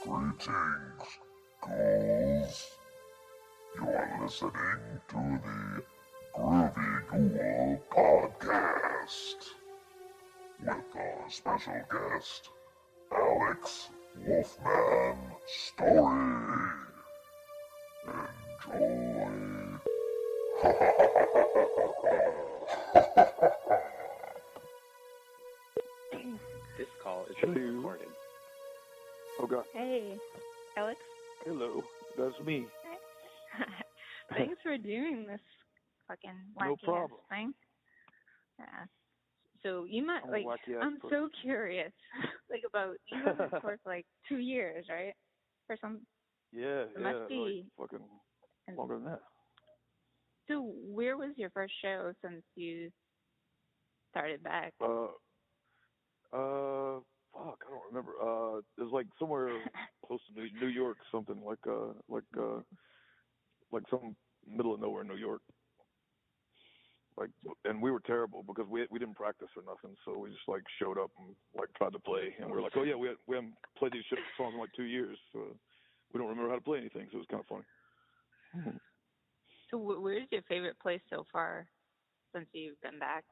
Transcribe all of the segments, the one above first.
Greetings, ghouls. You are listening to the Groovy Ghoul podcast with our special guest, Alex Wolfman Story. Enjoy. This call is being recorded. Oh, God. Hey, Alex. Hello, that's me. Thanks for doing this fucking No wacky problem. ass thing. Yeah. So you might I'm a like. wacky-ass I'm person. so curious, like about you were on tour for like 2 years, right? For some. Yeah, It must be like fucking longer than that. So where was your first show since you started back? Fuck, I don't remember. It was like somewhere close to New York, something like some middle of nowhere in New York. Like, and we were terrible because we didn't practice or nothing, so we just like showed up and like tried to play, and we were like, oh yeah, we haven't played these songs in like 2 years, so we don't remember how to play anything, so it was kind of funny. So where's your favorite place so far since you've been back?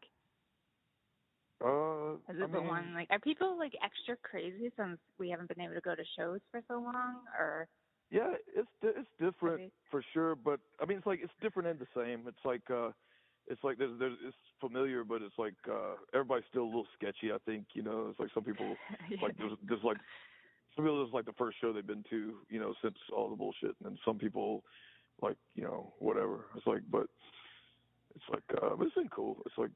Has it been one like? Are people like extra crazy since we haven't been able to go to shows for so long, or? Yeah, it's different for sure, but I mean it's different and the same. It's like there's it's familiar, but it's like everybody's still a little sketchy. I think it's like some people like there's like some people this is like the first show they've been to since all the bullshit, and then some people like whatever. It's like but it's been cool. It's like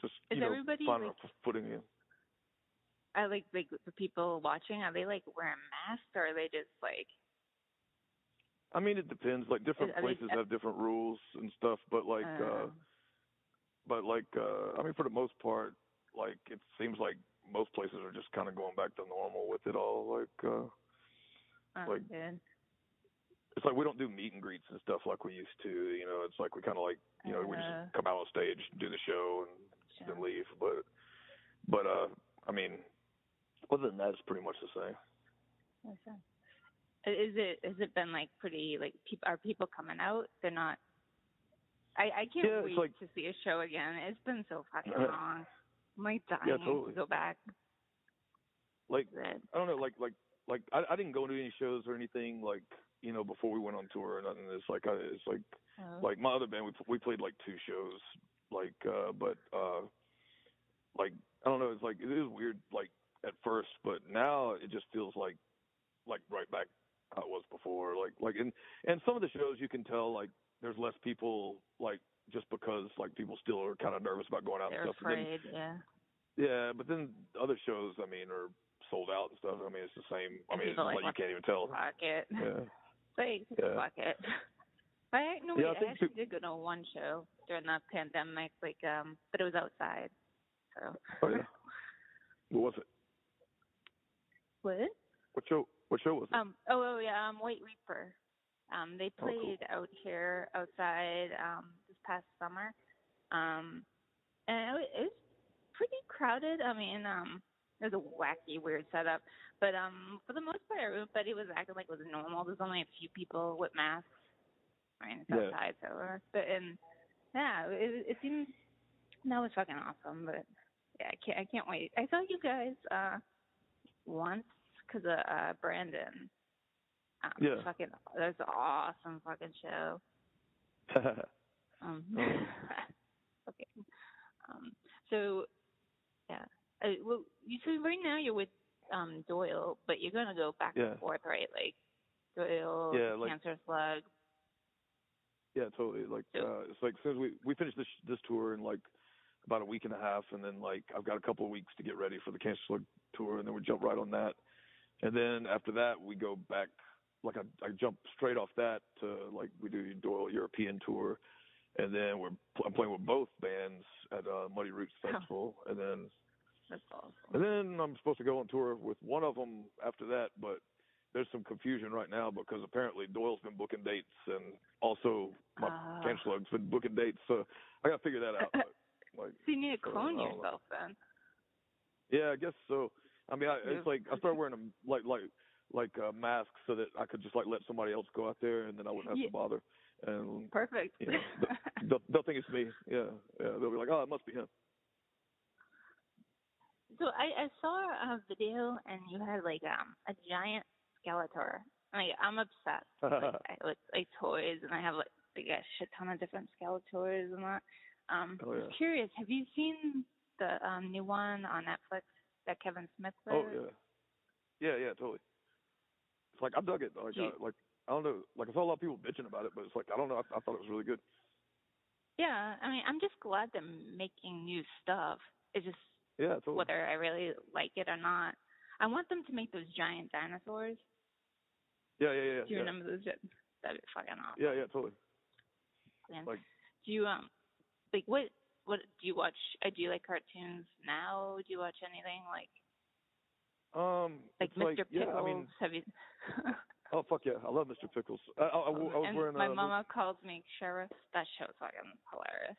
just everybody finding like, a footing in. I like the people watching, are they like wearing masks or are they just like? I mean, it depends. Like different places have different rules and stuff, but I mean, for the most part, like it seems like most places are just kind of going back to normal with it all. Good. It's like we don't do meet and greets and stuff like we used to. It's like we kind of like we just come out on stage, do the show, and then leave. But I mean, other than that, it's pretty much the same. Okay. Has it been like pretty like are people coming out? They're not. I can't wait to see a show again. It's been so fucking long. I'm like dying to go back. Like I don't know, like I didn't go to any shows or anything like before we went on tour or nothing. It's like like my other band we played like 2 shows but like I don't know, it's like it is weird like at first, but now it just feels like right back how it was before. Like and some of the shows you can tell like there's less people like just because like people still are kind of nervous about going out They're and stuff. Afraid, Yeah, but then other shows I mean are sold out and stuff. I mean it's the same. I mean it's like you can't even tell. Fuck it. Yeah. Fuck it. I actually did go to one show during the pandemic, like but it was outside. So. Oh yeah. What was it? What? What show was it? White Reaper. They played out here outside this past summer. And it was pretty crowded. I mean, it was a wacky, weird setup. But for the most part, everybody was acting like it was normal. There's only a few people with masks. I mean, it's outside, so it seemed that was fucking awesome. But yeah, I can't wait. I saw you guys once because of Brandon. Fucking, that's an awesome fucking show. Okay. So yeah. Well, so right now you're with Doyle, but you're gonna go back and forth, right? Like Doyle, Cancerslug. Yeah, totally. Like it's like since we finished this tour in like about a week and a half, and then like I've got a couple of weeks to get ready for the Cancerslug tour, and then we jump right on that. And then after that, we go back. Like I jump straight off that to like we do Doyle European tour, and then I'm playing with both bands at Muddy Roots Festival, and then that's awesome. And then I'm supposed to go on tour with one of them after that, but there's some confusion right now because apparently Doyle's been booking dates, and also my Cancerslug's been booking dates, so I got to figure that out. So you need to clone yourself then. Yeah, I guess so. I mean, it's like I started wearing them like masks so that I could just like let somebody else go out there, and then I wouldn't have to bother. And perfect. You know, they'll think it's me. Yeah. They'll be like, oh, it must be him. So I saw a video and you had like a giant Skeletor. Like I'm obsessed. I like toys, and I have like a shit ton of different Skeletors and that. I was curious. Have you seen the new one on Netflix that Kevin Smith did? Oh yeah, totally. It's like I dug it. Like I don't know. Like I saw a lot of people bitching about it, but it's like I don't know. I thought it was really good. Yeah, I mean, I'm just glad they're making new stuff. It's just totally. whether I really like it or not. I want them to make those giant dinosaurs. Yeah. Do you remember those? That'd be fucking awesome. Yeah, totally. And like, do you like what do you watch? Do you like cartoons now? Do you watch anything like Mr. Pickles? Yeah, I mean, have you? Oh fuck yeah, I love Mr. Pickles. I was and wearing my mama calls me Sheriff. That show's fucking hilarious.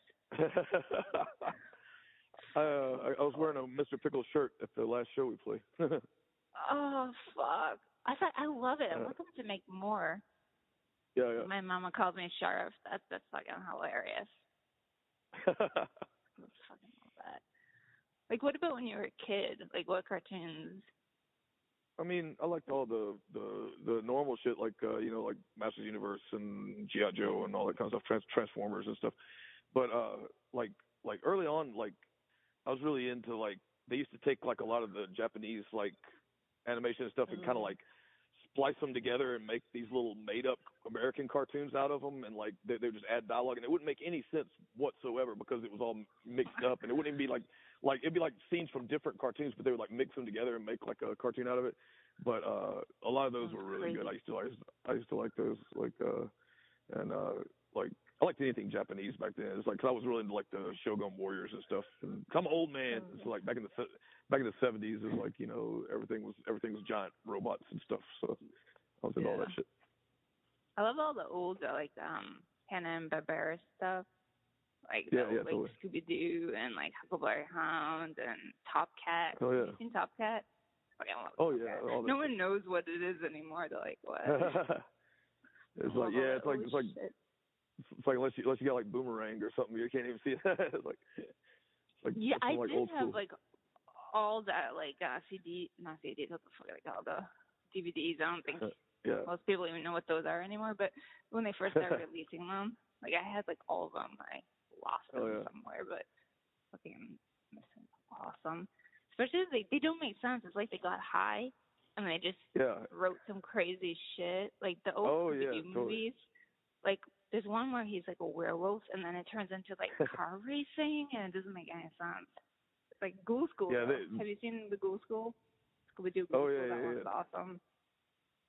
I was wearing a Mr. Pickles shirt at the last show we played. Oh fuck! I love it. I want them to make more. Yeah. My mama calls me Sheriff. That's fucking hilarious. I fucking love that. Like, what about when you were a kid? Like, what cartoons? I mean, I liked all the normal shit, like like Masters Universe and G.I. Joe and all that kind of stuff, Transformers and stuff. But like early on, like I was really into like they used to take like a lot of the Japanese like animation and stuff and kind of like splice them together and make these little made up American cartoons out of them, and like they would just add dialogue, and it wouldn't make any sense whatsoever because it was all mixed up, and it wouldn't even be like it'd be like scenes from different cartoons, but they would like mix them together and make like a cartoon out of it. But a lot of those were really good. I used to like those, like like I liked anything Japanese back then. It's like 'cause I was really into like the Shogun Warriors and stuff. And 'cause I'm an old man, so like back in the 70s, it was like everything was giant robots and stuff. So I was into all that shit. I love all the old like Hanna-Barbera stuff, like totally. Scooby Doo and like Huckleberry Hound and Top Cat. Oh yeah. Have you seen Top Cat? No one knows what it is anymore. They're like, what? It's like unless you got like Boomerang or something, you can't even see it. it's like yeah, I like did old have school. like all that like not CDs, what the fuck, like all the DVDs. I don't think most people even know what those are anymore. But when they first started releasing them, like I had like all of them. I lost them somewhere, but fucking awesome. Especially if they don't make sense. It's like they got high and they just wrote some crazy shit. Like the old movies. Like there's one where he's like a werewolf and then it turns into like car racing and it doesn't make any sense. It's like Ghoul School. Yeah, have you seen the Ghoul School? Scooby-Doo Ghoul School. That one's awesome.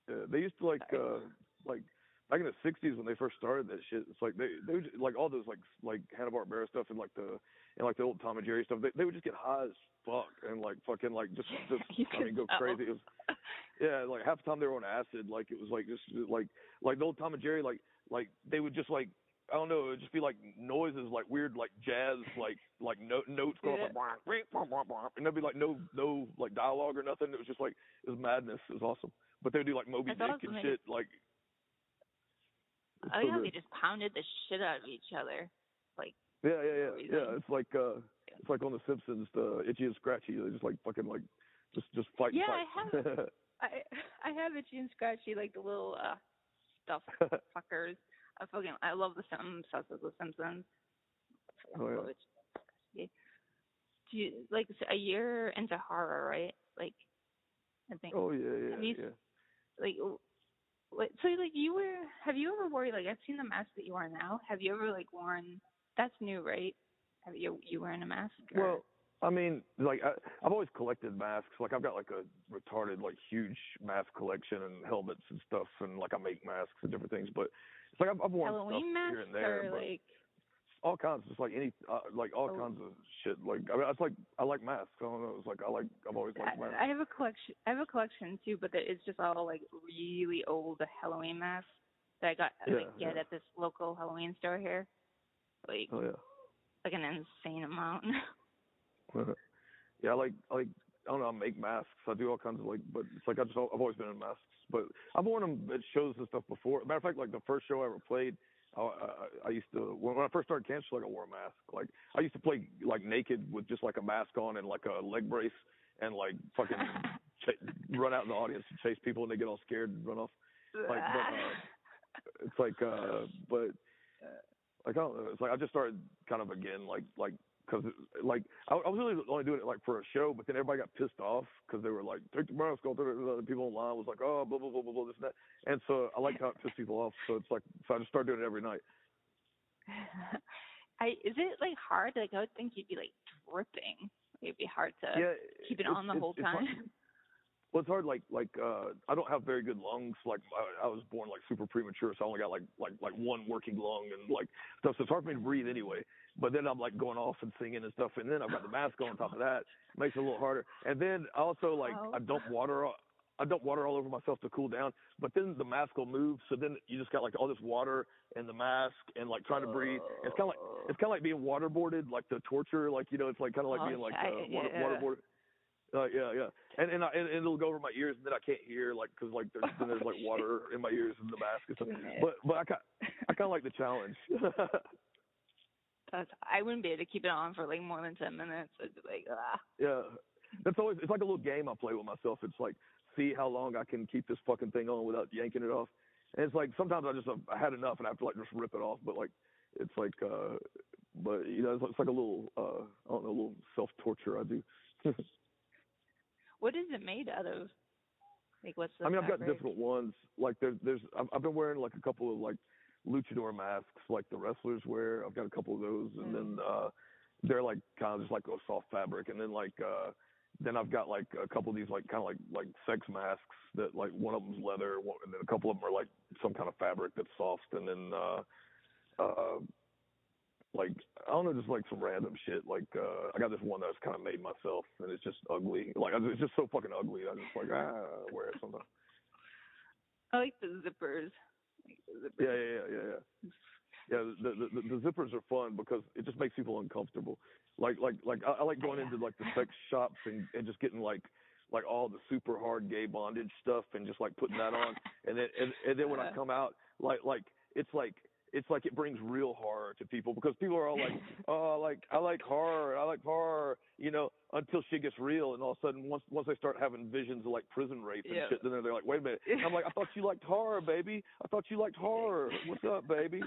Yeah, they used to like back in the 60s when they first started that shit. It's like they would, like all those like Hanna-Barbera stuff and like the old Tom and Jerry stuff. They would just get high as fuck and like fucking like just go crazy. It was like half the time they were on acid. Like it was like just like the old Tom and Jerry like they would just like I don't know, it would just be like noises like weird like jazz like notes going like and there'd be like no like dialogue or nothing. It was just like it was madness. It was awesome. But they would do like Moby Dick and shit like. Oh yeah, they just pounded the shit out of each other, like. Yeah. It's like on The Simpsons, the Itchy and Scratchy. They just like fucking like just fight. Yeah, fight. I have Itchy and Scratchy, like the little stuffed fuckers. I love the Simpsons. Obsessed with the Simpsons. Oh yeah. Do you like a year into horror, right? Like, I think. Oh yeah. Like. So like have you ever worn, like I've seen the mask that you wear now. Have you ever like worn, that's new, right? Have you wearing a mask? Or? Well, I mean, like I've always collected masks. Like I've got like a retarded like huge mask collection and helmets and stuff, and like I make masks and different things. But it's like I've worn Halloween stuff masks here and there, or but like all kinds, just like any all kinds of shit. Like I mean, it's like I like masks. I don't know. It's like I've always liked masks. I have a collection too, but it's just all like really old Halloween masks that I got get at this local Halloween store here. Like like an insane amount. Yeah, I like I don't know, I make masks. I do all kinds of like, but it's like I've always been in masks. But I've worn them at shows and stuff before. Matter of fact, like the first show I ever played, I used to, when I first started Cancerslug, I wore a mask. Like I used to play like naked with just like a mask on and like a leg brace and like fucking run out in the audience and chase people and they get all scared and run off. Like, but it's like, but like I don't know. It's like I just started kind of again, like because like I was really only doing it like for a show, but then everybody got pissed off because they were like, take the mask off. The people online was like, oh, blah blah blah blah blah, this and that. And so I like how it pissed people off. So it's like, so I just started doing it every night. Is it like hard? Like I would think you'd be like dripping. It'd be hard to keep it on the whole time. Well, it's hard. Like I don't have very good lungs. Like I was born like super premature, so I only got like one working lung and like stuff. So it's hard for me to breathe anyway. But then I'm like going off and singing and stuff, and then I've got the mask on top of that. It makes it a little harder. And then I also like I dump water all over myself to cool down. But then the mask will move, so then you just got like all this water and the mask and like trying to breathe. It's kind of like being waterboarded, like the torture. Like it's like kind of like being like waterboarded. Yeah, and it'll go over my ears, and then I can't hear, like, because like there's like water in my ears and the mask and stuff. But I kind of like the challenge. I wouldn't be able to keep it on for like more than 10 minutes. I'd be like, ah. Yeah, it's like a little game I play with myself. It's like see how long I can keep this fucking thing on without yanking it off. And it's like sometimes I had enough and I have to like just rip it off. But like it's like but it's like a little I don't know, a little self torture I do. What is it made out of? Like, what's the I've fabric? got different ones. Like there's I've been wearing like a couple of like luchador masks, like the wrestlers wear. I've got a couple of those, and then they're like kind of just like a soft fabric. And then like then I've got like a couple of these like kind of like sex masks that like one of them's leather, and then a couple of them are like some kind of fabric that's soft, and then like I don't know, just like some random shit. Like I got this one that's kind of made myself, and it's just ugly. Like it's just so fucking ugly. I just like wear it sometimes. I like the zippers. Yeah. The zippers are fun because it just makes people uncomfortable. Like I like going into like the sex shops and just getting like all the super hard gay bondage stuff and just like putting that on, and then when I come out it's like it brings real horror to people because people are all like, oh, I like horror, until shit gets real, and all of a sudden once they start having visions of like prison rape and shit, then they're like, wait a minute. And I'm like, I thought you liked horror, baby. I thought you liked horror. What's up, baby?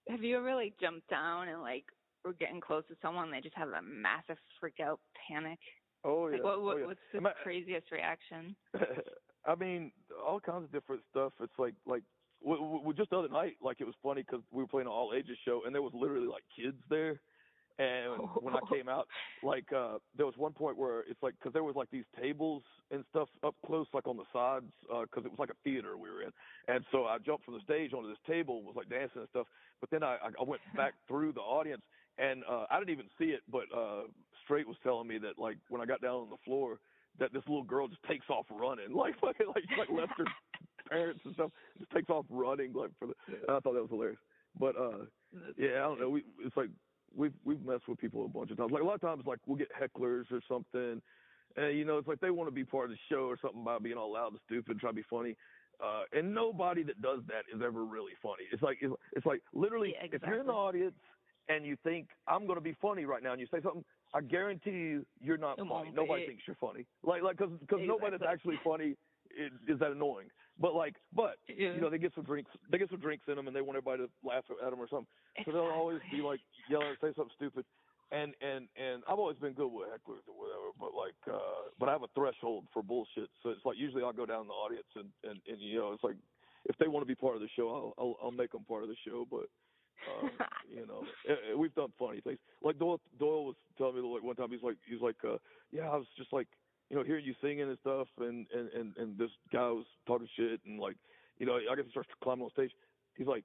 Have you ever like jumped down and like we're getting close to someone and they just have a massive freak out panic? Oh yeah. Like, what's the craziest reaction? I mean, all kinds of different stuff. It's like just the other night, like it was funny because we were playing an all ages show and there was literally like kids there. And when I came out, like there was one point where it's like because there was like these tables and stuff up close, like on the sides, because it was like a theater we were in. And so I jumped from the stage onto this table, was like dancing and stuff. But then I went back through the audience, and I didn't even see it. But Straight was telling me that like when I got down on the floor, that this little girl just takes off running, like left her parents and stuff, just takes off running like for the. And I thought that was hilarious. But yeah, I don't know. It's like. We've messed with people a bunch of times. Like a lot of times, like we'll get hecklers or something, and it's like they want to be part of the show or something by being all loud and stupid, and try to be funny. And nobody that does that is ever really funny. It's like literally, exactly. If you're in the audience and you think I'm going to be funny right now, and you say something, I guarantee you're not funny. Nobody thinks you're funny. Like because exactly. Nobody that's actually funny is that annoying. But they get some drinks. They get some drinks in them, and they want everybody to laugh at them or something. So they'll always be like yelling or say something stupid. And I've always been good with hecklers or whatever. But I have a threshold for bullshit. So it's like usually I'll go down in the audience and it's like if they want to be part of the show, I'll make them part of the show. But we've done funny things. Like Doyle was telling me like one time he's like yeah, I was just like. Hearing you singing and stuff, and this guy was talking shit, and like, I guess he starts climbing on stage. He's like,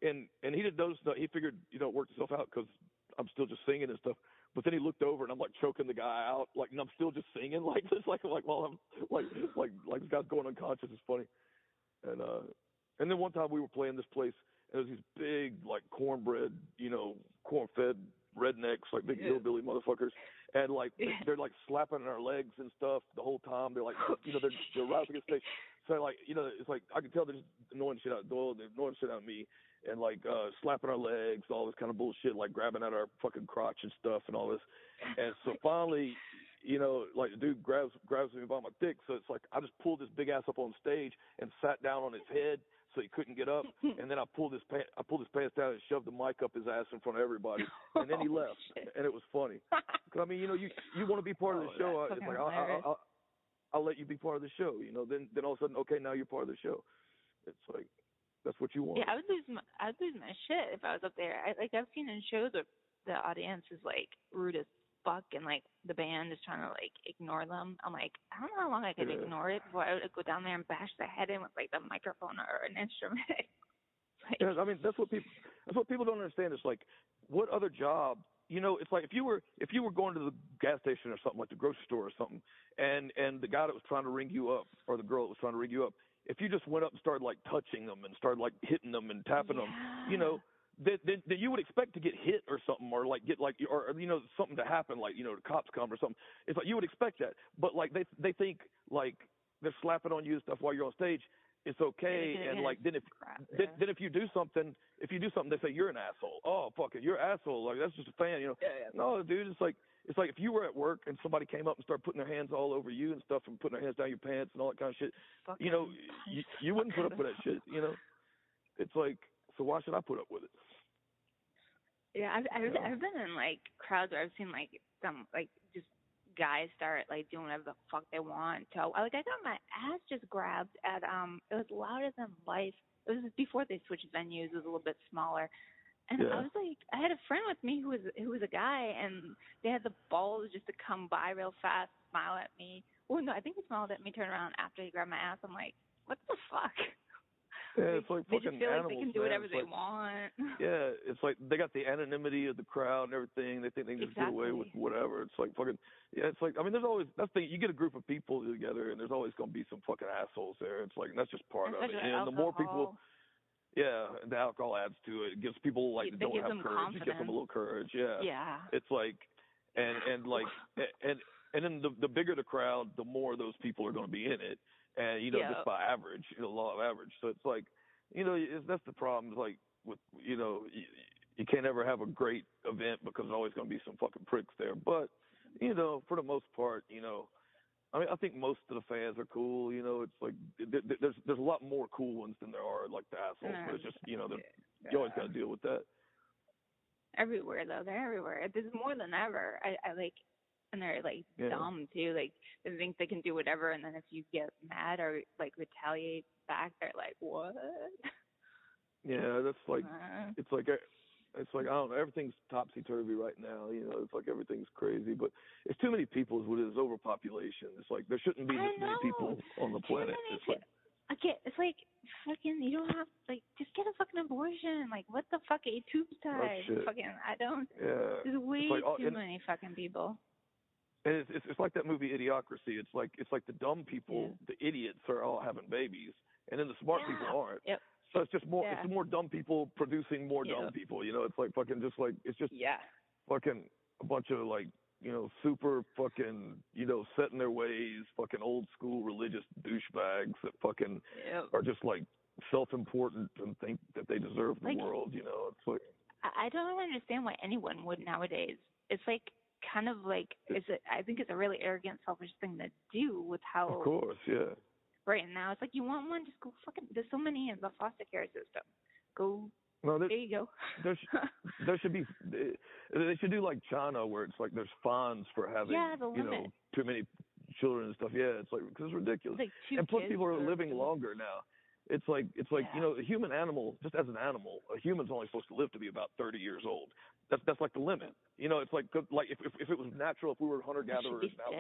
and he didn't notice that. He figured, it worked itself out because I'm still just singing and stuff. But then he looked over, and I'm like choking the guy out, like, and I'm still just singing like this, like while I'm like this guy's going unconscious. It's funny. And then one time we were playing this place, and there was these big like cornbread, corn-fed rednecks, like big hillbilly motherfuckers, and like they're like slapping our legs and stuff the whole time. They're like, they're right up against the stage. So like, it's like I can tell they're just annoying shit out of Doyle, they're annoying shit out of me, and like slapping our legs, all this kind of bullshit, like grabbing at our fucking crotch and stuff and all this. And so finally, like the dude grabs me by my dick. So it's like I just pulled this big ass up on stage and sat down on his head so he couldn't get up. And then I pulled his pants down and shoved the mic up his ass in front of everybody. And then he left, and it was funny. Cause I mean, you want to be part of the show. It's like I'll let you be part of the show. Then all of a sudden, okay, now you're part of the show. It's like that's what you want. Yeah, I would lose my shit if I was up there. I've seen in shows where the audience is like rude as fuck, and like the band is trying to like ignore them. I'm like, I don't know how long I could ignore it before I would go down there and bash their head in with like the microphone or an instrument. Yeah, I mean that's what people don't understand. It's like, what other job? It's like if you were going to the gas station or something, like the grocery store or something, and the guy that was trying to ring you up or the girl that was trying to ring you up, if you just went up and started like touching them and started like hitting them and tapping them, then you would expect to get hit or something, or like get like, or something to happen, like the cops come or something. It's like you would expect that, but like they think like they're slapping on you and stuff while you're on stage. It's okay, and like then if you do something, they say you're an asshole. Oh fuck it, you're an asshole. Like that's just a fan, No, dude, it's like if you were at work and somebody came up and started putting their hands all over you and stuff and putting their hands down your pants and all that kind of shit. You wouldn't put up with that shit. It's like, so why should I put up with it? Yeah, I've been in like crowds where I've seen like some like just guys start like doing whatever the fuck they want. So I got my ass just grabbed at it was louder than life. It was before they switched venues. It was a little bit smaller, and I was like, I had a friend with me who was a guy, and they had the balls just to come by real fast, smile at me. Well, no, I think he smiled at me, turned around after he grabbed my ass. I'm like, what the fuck? Yeah, it's like they fucking just feel animals, like they can do whatever they want. Yeah, it's like they got the anonymity of the crowd and everything. They think they can just get away with whatever. It's like fucking, it's like, I mean, there's always, that's the, you get a group of people together and there's always going to be some fucking assholes there. It's like, that's just part of it. And the more people, the alcohol adds to it. It gives people like that don't have courage. Confidence. It gives them a little courage. Yeah. It's like, and then the bigger the crowd, the more those people are going to be in it. And, just by average, law of average. So it's like, that's the problem. It's like, with, you can't ever have a great event because there's always going to be some fucking pricks there. But, for the most part, I mean, I think most of the fans are cool. It's like, there's a lot more cool ones than there are, like, the assholes. But it's just, you always got to deal with that. Everywhere, though. They're everywhere. There's more than ever. I like, and they're like dumb too. Like they think they can do whatever, and then if you get mad or like retaliate back, they're like, "What?" Yeah, that's like it's like I don't know. Everything's topsy turvy right now. It's like everything's crazy, but it's too many people. With this overpopulation, it's like there shouldn't be this many people on the planet. It's like, it's like fucking. You don't have like just get a fucking abortion. Like what the fuck? A tube tie. Fucking. I don't. Yeah. There's way too many fucking people. And it's like that movie Idiocracy. It's like the dumb people, the idiots, are all having babies, and then the smart people aren't. Yep. So it's just more. It's more dumb people producing more dumb people. It's like fucking just like it's just fucking a bunch of like super fucking set in their ways, fucking old school religious douchebags that fucking are just like self-important and think that they deserve the world. It's like I don't understand why anyone would nowadays. It's like. Kind of like I think it's a really arrogant, selfish thing to do with how. Of course, yeah. Right now, it's like you want one, just go fucking. There's so many in the foster care system. Go. Well, there you go. there should be. They should do like China, where it's like there's fines for having too many children and stuff. Yeah, it's like because it's ridiculous. Like and plus, people are living longer now. It's like a human animal, just as an animal, a human's only supposed to live to be about 30 years old. That's like the limit. It's like if it was natural, if we were hunter gatherers now,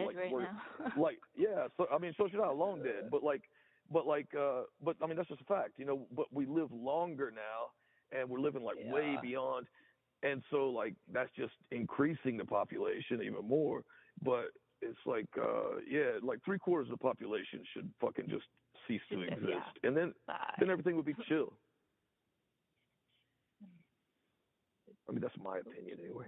So I mean, so should I. Long dead, but I mean that's just a fact. But we live longer now, and we're living like way beyond, and so like that's just increasing the population even more. But it's like like 3/4 of the population should fucking just cease to exist, and then everything would be chill. I mean, that's my opinion anyway.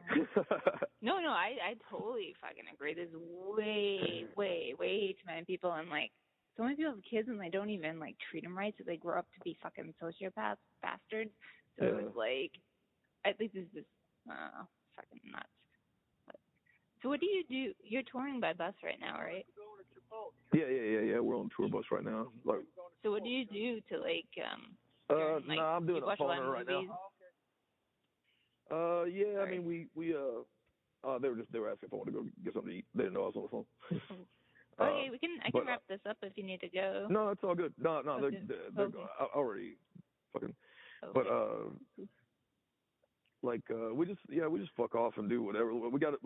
No, I totally fucking agree. There's way too many people, and like so many people have kids and they don't even like treat them right, so they grow up to be fucking sociopaths, bastards. So it's like, I think this is just fucking nuts. But, so what do you do? You're touring by bus right now, right? Yeah. We're on tour bus right now. Like, so what do you do to like I'm doing a phoner right movies? now. Yeah, Sorry. I mean we they were asking if I wanted to go get something to eat. They didn't know I was on the phone. Okay, I can wrap this up if you need to go. No, it's all good. No, Okay. they're I already fucking. Okay. But we just fuck off and do whatever. We got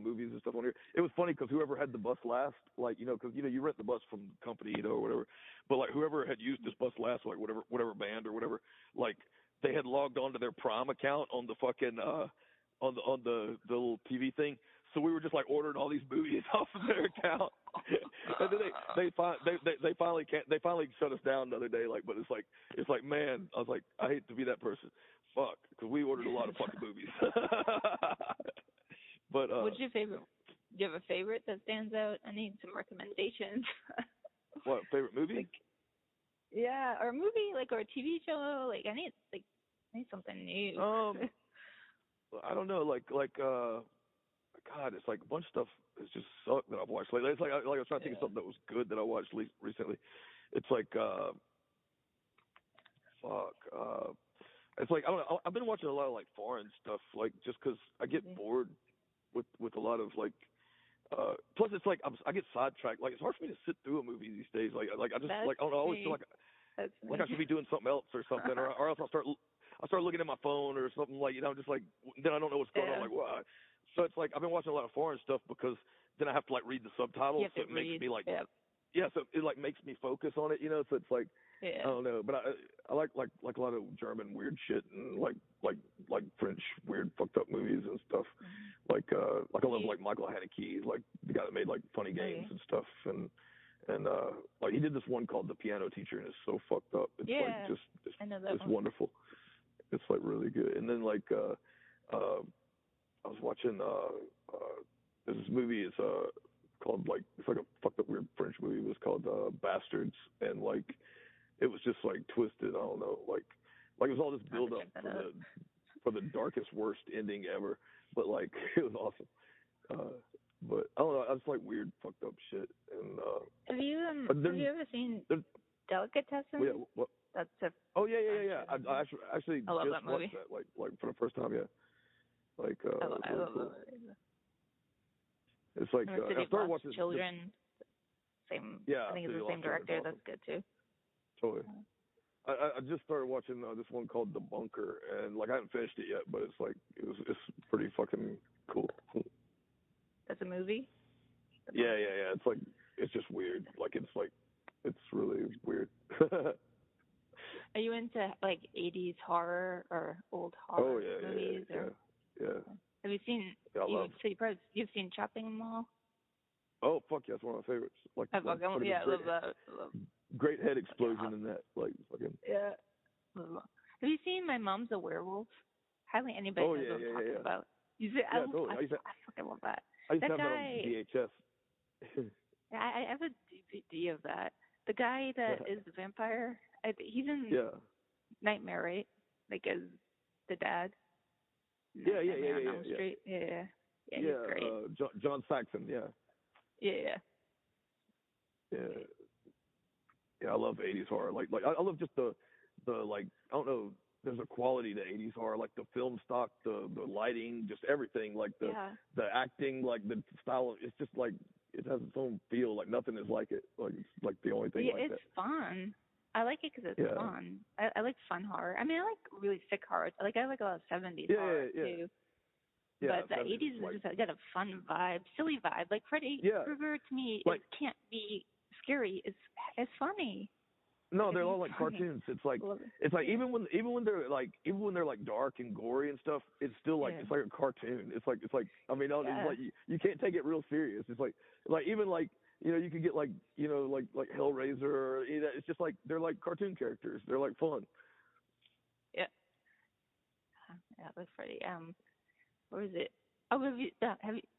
movies and stuff on here. It was funny because whoever had the bus last, because you rent the bus from the company, or whatever. But like whoever had used this bus last, like whatever band or whatever, like they had logged on to their Prime account on the fucking on the little TV thing. So we were just like ordering all these movies off of their account, and then they finally shut us down the other day. Like, but it's like man, I was like, I hate to be that person, fuck, because we ordered a lot of fucking movies. But what's your favorite? Do you have a favorite that stands out? I need some recommendations. What favorite movie? Like, yeah, or a movie or a TV show. Like I need something new. I don't know, God, it's like a bunch of stuff has just sucked that I've watched lately. It's like I was trying to think of something that was good that I watched recently. It's like it's like I don't know. I've been watching a lot of like foreign stuff, like just because I get bored with a lot of like. Plus, it's like I get sidetracked. Like it's hard for me to sit through a movie these days. Like I just I don't know. I always feel like I should be doing something else or something, or else I'll start looking at my phone or something, just like then I don't know what's going on. Like why? So it's like I've been watching a lot of foreign stuff because then I have to like read the subtitles, so it makes me like so it like makes me focus on it, So it's like I don't know, but I like a lot of German weird shit and like French weird fucked up movies and stuff. Like I love like Michael Haneke, like the guy that made like Funny Games and stuff, and like he did this one called The Piano Teacher, and it's so fucked up. It's like just it's wonderful. It's like really good. And then like I was watching there's this movie. It's called it's like a fucked up weird French movie. It was called Bastards, and like it was just like twisted. I don't know, like it was all this build up for the darkest worst ending ever. But like it was awesome. But I don't know. I just like weird fucked up shit. And have you ever seen Delicatessen? Well, yeah. What? That's a. Oh yeah. I actually I love just that movie. watched that like for the first time. Yeah. Like I love cool. that movie. It's like I started watching Children. Same. Yeah, I think it's the same director. Awesome. That's good too. Totally. I just started watching this one called The Bunker, and like I haven't finished it yet, but it's pretty fucking cool. That's a movie. Yeah. It's like it's just weird. Like it's really weird. Are you into like 80s horror or old horror movies? Yeah. Have you seen? Yeah, You've seen Chopping Mall? Oh fuck yeah, it's one of my favorites. I love that. Great head explosion in that. Like fucking. Yeah. Have you seen My Mom's a Werewolf? Hardly anybody knows what I'm talking about. I fucking love that. I used to have that on VHS. I have a DVD of that. The guy that is the vampire, he's in Nightmare, right? Like as the dad. Yeah. Street. Yeah. He's great. John Saxon. Yeah. Yeah. Yeah, I love 80s horror. Like I love just the like I don't know. There's a quality to 80s horror, like the film stock, the lighting, just everything. Like the acting, like the style. It's just like it has its own feel. Like nothing is like it. Like it's like the only thing like that. It's fun. I like it because it's fun. I like fun horror. I mean, I like really sick horror. I like a lot of 70s horror too. Yeah, but the 80s is just got a fun vibe, silly vibe. Like Freddy Krueger to me can't be scary. It's funny. No, they're all like cartoons. It's like even when they're like dark and gory and stuff, it's still like it's like a cartoon. It's like I mean, it's like you can't take it real serious. It's like even like you could get like like Hellraiser or it's just like they're like cartoon characters. They're like fun. Yeah. Yeah, it looks pretty. Where is it? Oh, have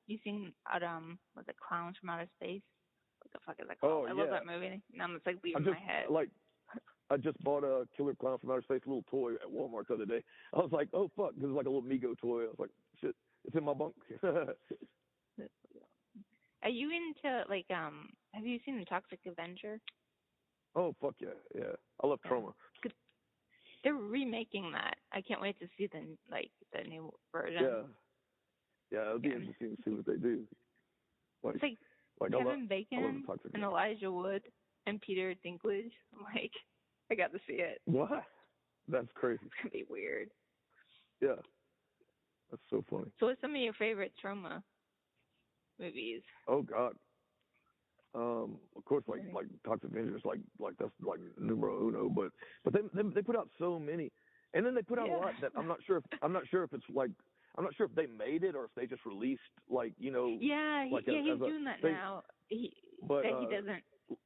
you seen what's it, Clowns from Outer Space? What the fuck is that called? I love that movie. Now it's like leaving my head. I just bought a Killer Clown from Outer Space little toy at Walmart the other day. I was like, oh fuck, this is like a little Mego toy. I was like, shit, it's in my bunk. Are you into like have you seen The Toxic Avenger? Oh fuck yeah, yeah. I love Trauma. They're remaking that. I can't wait to see the new version. Yeah, it'll be interesting to see what they do. It's like Kevin Bacon and Elijah Wood and Peter Dinklage. Like, I got to see it. What? That's crazy. It's gonna be weird. Yeah, that's so funny. So, what's some of your favorite Trauma movies? Oh God. Of course, like Toxic Avenger is like that's like numero uno. But they put out so many, and then they put out a lot that I'm not sure if it's like. I'm not sure if they made it or if they just released Yeah, like he's doing that now. He doesn't.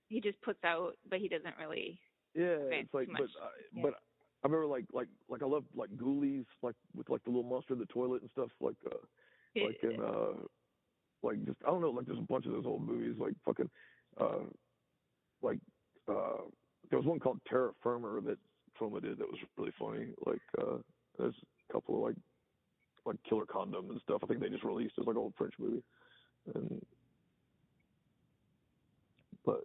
He just puts out, but he doesn't really. Yeah, it's like but I remember like I loved like Ghoulies like with like the little monster in the toilet and stuff like just I don't know, like there's a bunch of those old movies like fucking there was one called Terra Firma that Trauma did that was really funny. Like there's a couple of like Killer Condom and stuff. I think they just released as like an old French movie. But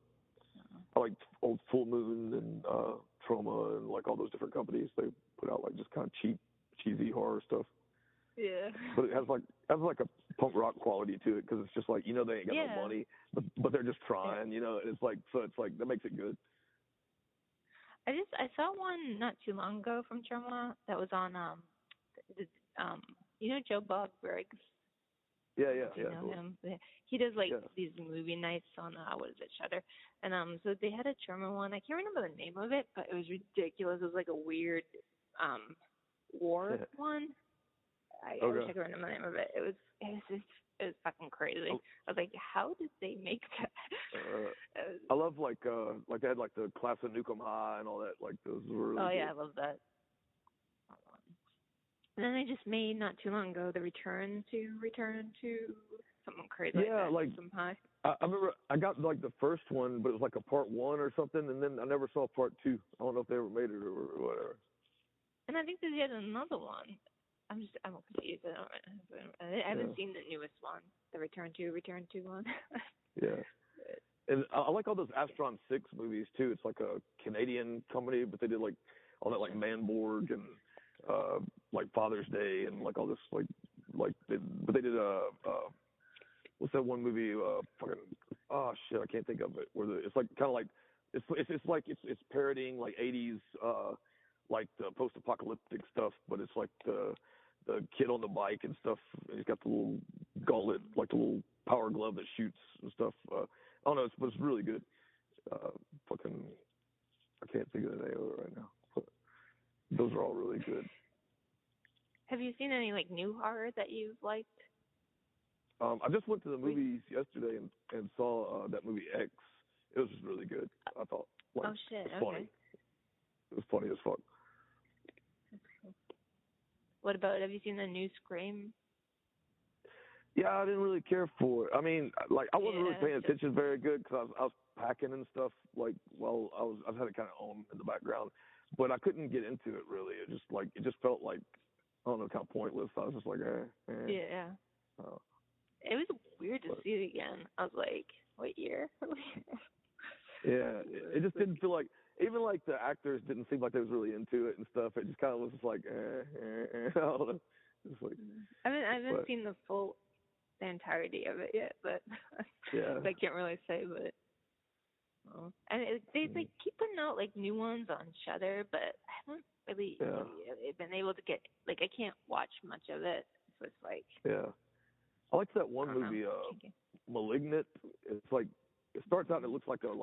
I like old Full Moon and Trauma and like all those different companies. They put out like just kind of cheesy horror stuff. Yeah. But it has like a punk rock quality to it because it's just like they ain't got no money, but they're just trying, and it's like that makes it good. I saw one not too long ago from Trauma that was on Joe Bob Briggs. Yeah. You know him? He does these movie nights on what is it, Shudder? And so they had a Trauma one. I can't remember the name of it, but it was ridiculous. It was like a weird war one. I wish I could remember the name of it. It was fucking crazy. I was like, how did they make that? I love like they had like the Class of Nukem High and all that. Like those were really good. I love that. And then they just made not too long ago the return to something crazy. Yeah, like some high. I remember I got like the first one, but it was like a part 1 or something, and then I never saw part 2. I don't know if they ever made it or whatever. And I think there's yet another one. I'm confused. I haven't seen the newest one, the Return to one. Yeah. And I like all those Astron 6 movies too. It's like a Canadian company, but they did like all that like Manborg and like Father's Day and like all this but they did what's that one movie? I can't think of it. Where it's like kind of like it's parodying like 80s like the post-apocalyptic stuff, but it's like the kid on the bike and stuff. And he's got the little gauntlet, like the little power glove that shoots and stuff. I don't know, but it's really good. I can't think of the name of it right now. But those are all really good. Have you seen any like new horror that you've liked? I just went to the movies yesterday and saw that movie X. It was just really good. I thought. Oh shit! It was funny. It was funny as fuck. What about, have you seen the new Scream? Yeah, I didn't really care for it. I mean, like I wasn't really paying attention very good because I was packing and stuff. Like, well, I had it kind of on in the background, but I couldn't get into it really. It just felt like I don't know, kind of pointless. I was just like, Yeah. It was weird to see it again. I was like, what year? Yeah, it just didn't feel like. Even like the actors didn't seem like they was really into it and stuff. It just kind of was just like, I don't know. It's like, I haven't seen the entirety of it yet, but I can't really say. But and they keep putting out like new ones on Shudder, but I haven't really been able to get I can't watch much of it. So it's like I liked that one movie, Malignant. It's like it starts out and it looks like a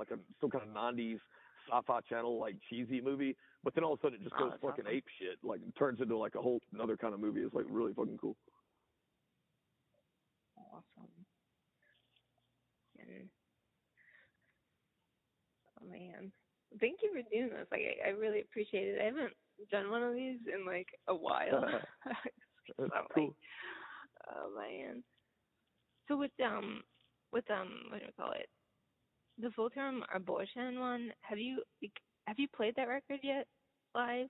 some kind of 90s sci-fi channel like cheesy movie, but then all of a sudden it just goes fucking ape shit. Like it turns into like a whole another kind of movie. It's like really fucking cool. Awesome. And, oh man, thank you for doing this. Like I really appreciate it. I haven't done one of these in like a while. So That's I'm cool. like, oh man. So with what do you call it? The full-term abortion one. Have you played that record yet live?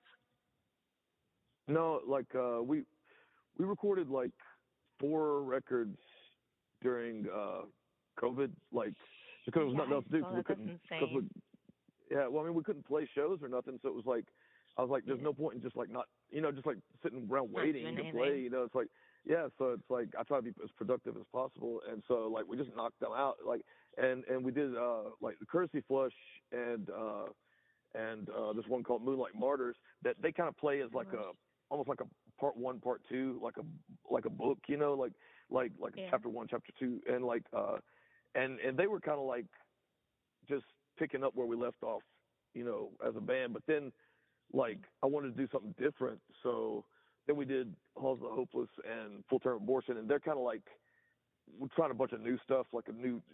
No, like we recorded like 4 records during COVID, like because there was nothing else to do. That's insane. Well, I mean, we couldn't play shows or nothing, so it was like I was like, there's no point in just like not, just like sitting around waiting to play. It's like, so it's like I try to be as productive as possible, and so like we just knocked them out, like and we did like the Courtesy Flush and this one called Moonlight Martyrs that they kind of play as like almost like a part 1, part 2, like a book, like chapter 1, chapter 2, and like and they were kind of like just picking up where we left off, as a band. But then, like, I wanted to do something different, so then we did Halls of the Hopeless and Full Term Abortion, and they're kind of like we're trying a bunch of new stuff, like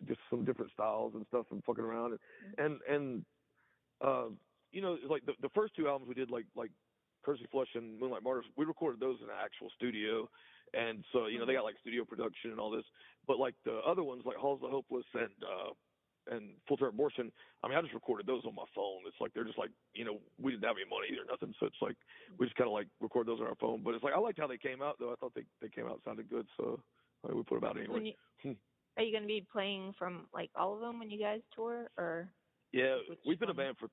just some different styles and stuff, and fucking around, and like the first 2 albums we did, like Courtesy Flush and Moonlight Martyrs, we recorded those in an actual studio, and so they got like studio production and all this. But like the other ones, like Halls of the Hopeless and Full Term Abortion, I mean, I just recorded those on my phone. It's like they're just like we didn't have any money or nothing, so it's like we just kind of like record those on our phone. But it's like I liked how they came out, though. I thought they came out sounded good, so we put them out anyway. Are you going to be playing from like all of them when you guys tour, or? Yeah, we've been a band for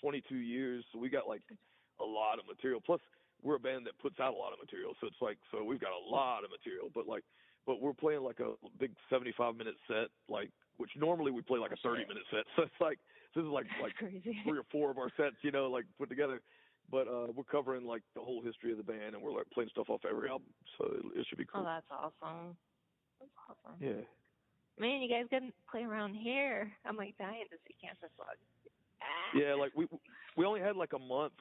22 years, so we got like a lot of material. Plus, we're a band that puts out a lot of material, so it's like we've got a lot of material. But we're playing like a big 75-minute set, like which normally we play like a 30-minute set. So it's like this is like 3 or 4 of our sets, like put together. But we're covering like the whole history of the band, and we're like playing stuff off every album, so it should be cool. Oh, that's awesome. That's awesome. Yeah. Man, you guys can play around here. I'm like dying to see Cancerslug. Yeah, like we only had like a month,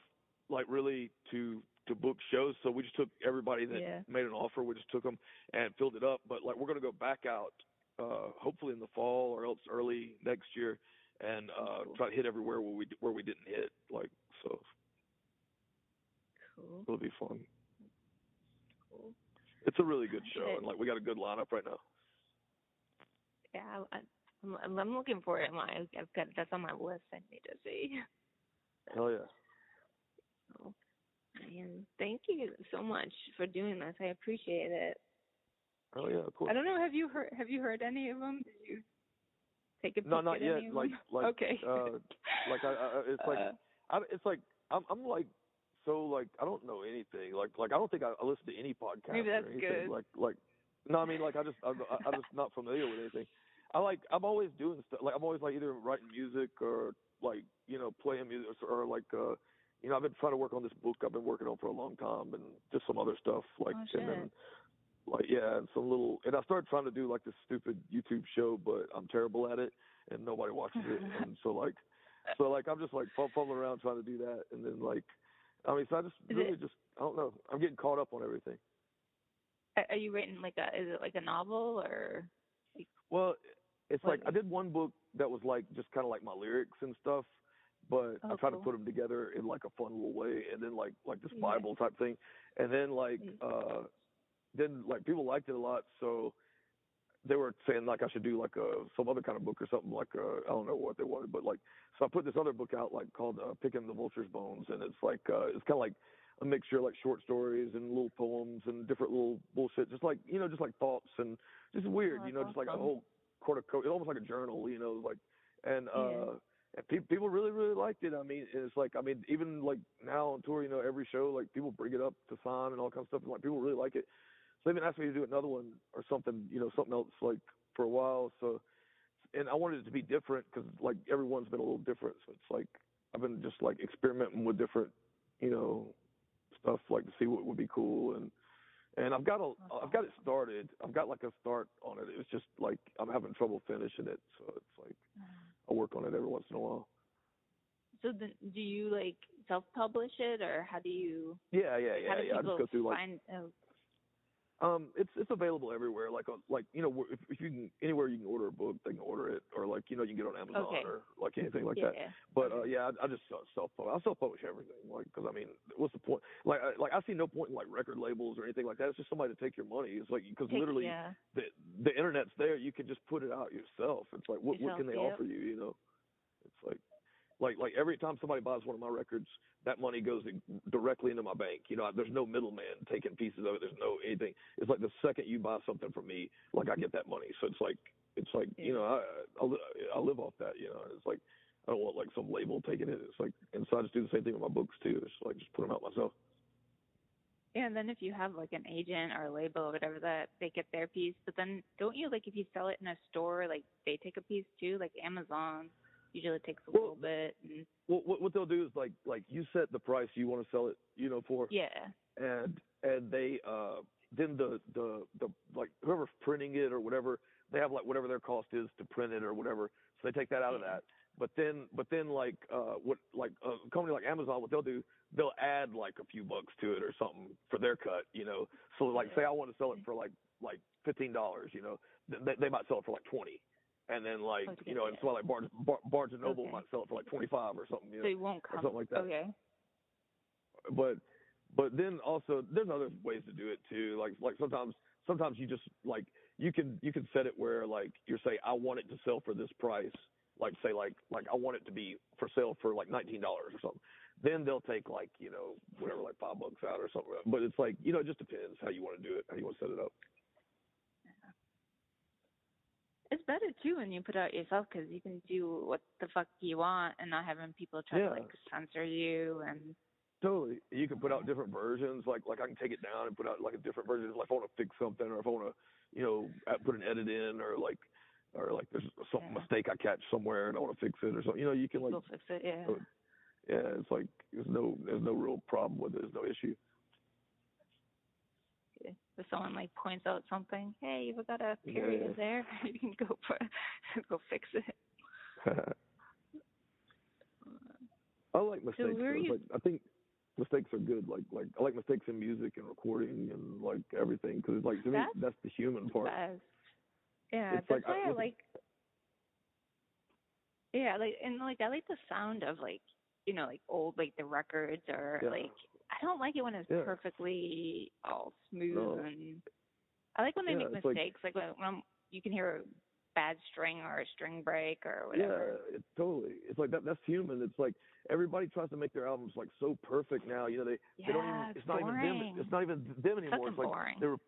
like really to book shows, so we just took everybody that made an offer. We just took them and filled it up. But like we're gonna go back out, hopefully in the fall or else early next year, and try to hit everywhere where we didn't hit. Like so. Cool. It'll be fun. Cool. It's a really good show, and like we got a good lineup right now. Yeah, I'm looking for it. I've got that's on my list. I need to see. Hell yeah. Oh, man, thank you so much for doing this. I appreciate it. Oh yeah, of course. I don't know. Have you heard any of them? Did you take a peek No, not at yet. Any of Like them? Okay. like it's like I'm like so like I don't know anything. Like I don't think I listen to any podcast. Maybe that's or anything. good. Like no, I mean like I'm just not familiar with anything. I'm always doing stuff. Like I'm always like either writing music or like playing music or like I've been trying to work on this book I've been working on for a long time, and just some other stuff like and then like and some little, and I started trying to do like this stupid YouTube show, but I'm terrible at it and nobody watches it, and so I'm just like fumbling around trying to do that, and then like I mean so I just I don't know, I'm getting caught up on everything. Are you writing is it like a novel or? Well, it's like I did one book that was like just kind of like my lyrics and stuff, but I tried to put them together in like a fun little way, and then like this Bible type thing, and then like people liked it a lot, so they were saying like I should do like some other kind of book or something, like I don't know what they wanted, but like so I put this other book out like called Picking the Vulture's Bones, and it's like it's kind of like a mixture of like short stories and little poems and different little bullshit, just like just like thoughts and just weird, just like a whole quarter coat, almost like a journal, like and people really really liked it. I mean, it's like even like now on tour, every show like people bring it up to sign and all kinds of stuff, and like people really like it. So they've been asking me to do another one or something, something else like for a while. So, and I wanted it to be different because like everyone's been a little different. So it's like I've been just like experimenting with different, stuff like to see what would be cool, and I've got it started. I've got like a start on it. It's just like I'm having trouble finishing it. So it's like I work on it every once in a while. So then, do you like self-publish it, or how do you? Yeah. I just go through like. It's available everywhere. Like if you can anywhere you can order a book, they can order it, or like you can get it on Amazon or like anything like that. Yeah. But I just self-publish. I self-publish everything. Like because I mean, what's the point? Like I see no point in like record labels or anything like that. It's just somebody to take your money. It's like because literally the internet's there. You can just put it out yourself. It's like what can they offer you? You know, it's like every time somebody buys one of my records, that money goes directly into my bank. You know, there's no middleman taking pieces of it. There's no anything. It's like the second you buy something from me, like I get that money. So it's like you know, I live off that. You know, it's like I don't want like some label taking it. It's like, and so I just do the same thing with my books too. It's like just put them out myself. Yeah, and then if you have like an agent or a label or whatever, that they get their piece, but then don't you, like if you sell it in a store, like they take a piece too, like Amazon usually takes a little bit. And well, what they'll do is like you set the price you want to sell it, you know, for. Yeah. And they then the like whoever's printing it or whatever, they have like whatever their cost is to print it or whatever, so they take that out of that. But then like a company like Amazon, what they'll do, they'll add like a few bucks to it or something for their cut, you know. So like say I want to sell it for like $15, you know, they might sell it for like 20. And then like you know, and so like Barnes and Noble might sell it for like 25 or something, you know, so it won't come, or something like that. Okay. But then also there's other ways to do it too. Like sometimes you just like you can set it where like you're saying I want it to sell for this price. Like say like I want it to be for sale for like $19 or something. Then they'll take like, you know, whatever, like $5 out or something. But it's like, you know, it just depends how you want to do it, how you want to set it up. It's better too when you put it out yourself because you can do what the fuck you want and not having people try to like censor you and. Totally. You can put out different versions. Like I can take it down and put out like a different version. Like if I want to fix something, or if I want to, you know, put an edit in, or like there's some mistake I catch somewhere and I want to fix it or something. You know, you can like fix it. Yeah. Yeah, it's like there's no real problem with it. There's no issue. If someone like points out something, hey, you forgot a period there, you can go fix it. I like mistakes. I think mistakes are good. Like I like mistakes in music and recording and like everything because like to me that's the human part. Yeah, it's that's why I like. Yeah, like and like I like the sound of like, you know, like old like the records or like I don't like it when it's perfectly all smooth and I like when they make mistakes like when you can hear a bad string or a string break or whatever. Yeah, totally. It's like that's human. It's like everybody tries to make their albums like so perfect now. You know, they don't even. It's not even them. It's not even them anymore. It's like boring.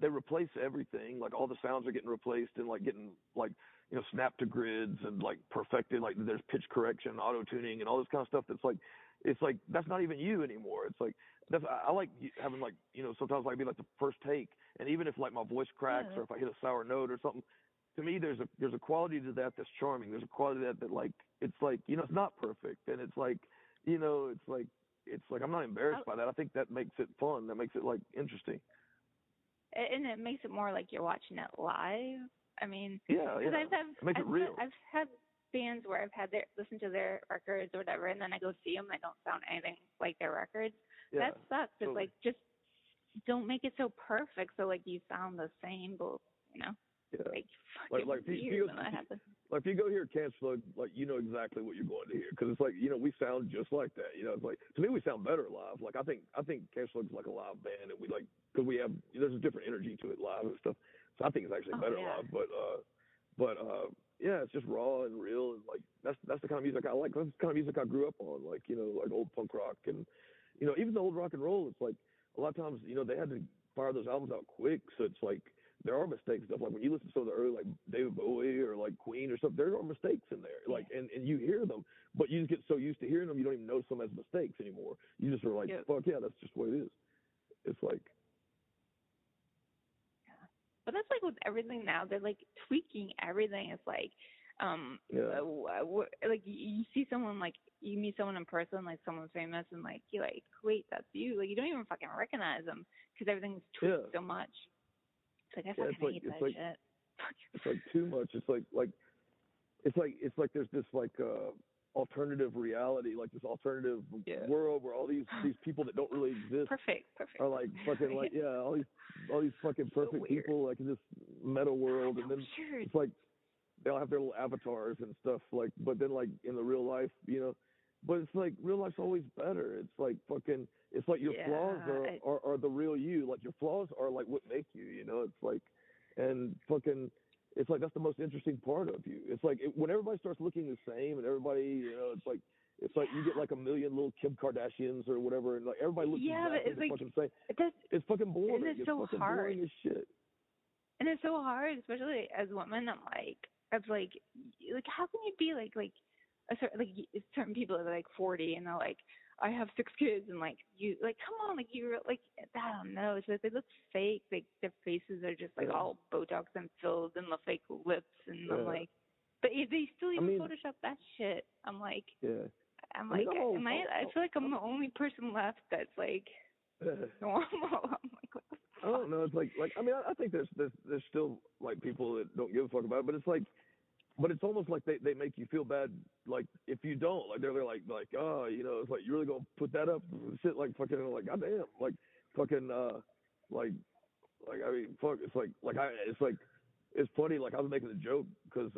They replace everything. Like all the sounds are getting replaced and like getting like, you know, snapped to grids and like perfected. Like there's pitch correction, auto tuning, and all this kind of stuff. That's like, it's like that's not even you anymore. It's like I like having like, you know, sometimes like be like the first take, and even if like my voice cracks or if I hit a sour note or something. To me, there's a quality to that that's charming. There's a quality to that like it's like, you know, it's not perfect, and it's like, you know, it's like I'm not embarrassed by that. I think that makes it fun. That makes it like interesting. And it makes it more like you're watching it live. I mean, yeah. It makes it real. I've had bands where I've had listened to their records or whatever, and then I go see them. They don't sound anything like their records. Yeah, that sucks. Totally. It's like just don't make it so perfect so like you sound the same, but you know. Yeah. Like if you go hear Cancerslug, like you know exactly what you're going to hear because it's like, you know, we sound just like that. You know, it's like to me we sound better live. Like I think Cancerslug's like a live band, and we like because we have there's a different energy to it live and stuff. So I think it's actually better live. But yeah, it's just raw and real, and like that's the kind of music I like. That's the kind of music I grew up on. Like, you know, like old punk rock and, you know, even the old rock and roll. It's like a lot of times, you know, they had to fire those albums out quick, so it's like. There are mistakes stuff like when you listen to some of the early like David Bowie or like Queen or stuff. There are mistakes in there, like and you hear them, but you just get so used to hearing them you don't even notice them as mistakes anymore. You just are like, fuck yeah, that's just what it is. It's like. But that's like with everything now. They're like tweaking everything. It's like, like you see someone like you meet someone in person, like someone famous, and like you're like, wait, that's you. Like you don't even fucking recognize them because everything's tweaked so much. It's like I fucking hate that shit. It's like too much. It's like there's this like alternative reality, like this alternative world where all these people that don't really exist perfect are like fucking like all these fucking perfect people like in this meta world, and then it's like they all have their little avatars and stuff, like, but then like in the real life, but it's like real life's always better. It's like fucking, it's like your flaws are the real you. Like your flaws are like what make you, it's like, and fucking, it's like that's the most interesting part of you. It's like when everybody starts looking the same and everybody, it's like you get like a million little Kim Kardashians or whatever, and like everybody looks exactly the fucking same. It's fucking boring. It's so fucking hard. Boring as shit. And it's so hard, especially as women. I'm like how can you be like certain people are like 40 and they're like, I have 6 kids, and like you, like, come on, like you're like, I don't know, it's like they look fake, like their faces are just like all Botox and filled and the fake lips, and I'm like, but they still even Photoshop that shit. I'm like, I feel like I'm the only person left that's like normal. I'm like, what the fuck? I don't know. It's like I mean, I think there's still like people that don't give a fuck about it, but it's like. But it's almost like they make you feel bad, like if you don't, like they're like oh, it's like you really gonna put that up, shit, like fucking, like goddamn, like fucking, like I mean, fuck, it's like it's funny, like I was making a joke because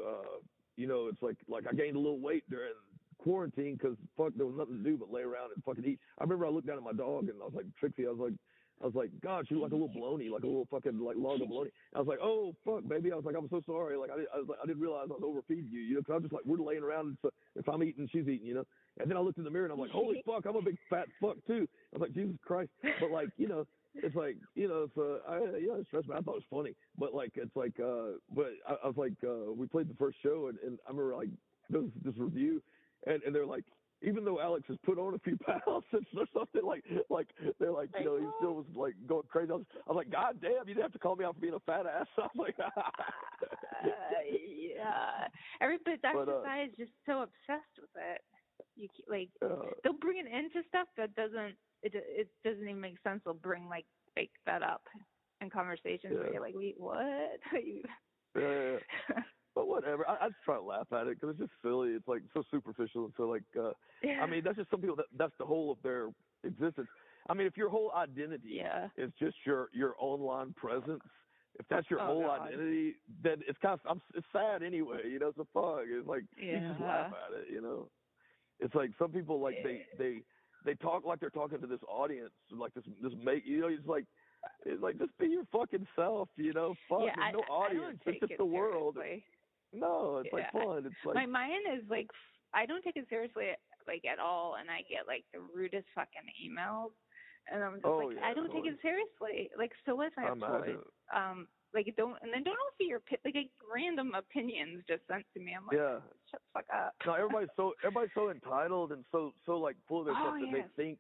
it's like I gained a little weight during quarantine because fuck, there was nothing to do but lay around and fucking eat. I remember I looked down at my dog and I was like, Trixie, I was like, God, she was like a little bologna, like a little fucking like log of bologna. I was like, oh fuck, baby. I was like, I'm so sorry. Like I didn't realize I was overfeeding you, because I was just like, we're laying around, and so if I'm eating, she's eating, And then I looked in the mirror and I'm like, holy fuck, I'm a big fat fuck too. I was like, Jesus Christ. But like, it's like, so it stressed me. I thought it was funny, but like, it's like, but I was like, we played the first show and I remember like there was this review and they're like, even though Alex has put on a few pounds and something, like they're like, he still was like going crazy. I was like, God damn, you didn't have to call me out for being a fat ass. I was like, yeah. Everybody, our society is just so obsessed with it. You like, they'll bring it into stuff that doesn't even make sense. They'll bring like that up in conversations where you're like, wait, what? Yeah. But whatever, I just try to laugh at it because it's just silly. It's like so superficial and so like, I mean, that's just some people that's the whole of their existence. I mean, if your whole identity is just your online presence, if that's your whole identity, then it's kind of it's sad anyway. So fuck. It's like you just laugh at it. It's like some people like they talk like they're talking to this audience, like this make it's like just be your fucking self. Fuck, there's no audience. It's just the world. Seriously. No, it's like fun. It's like mine is like I don't take it seriously like at all, and I get like the rudest fucking emails, and I'm just I don't take it seriously. Like, so what if I have toys? Like don't offer your like random opinions just sent to me. I'm like, shut the fuck up. No, everybody's so entitled and so like full of their stuff that they think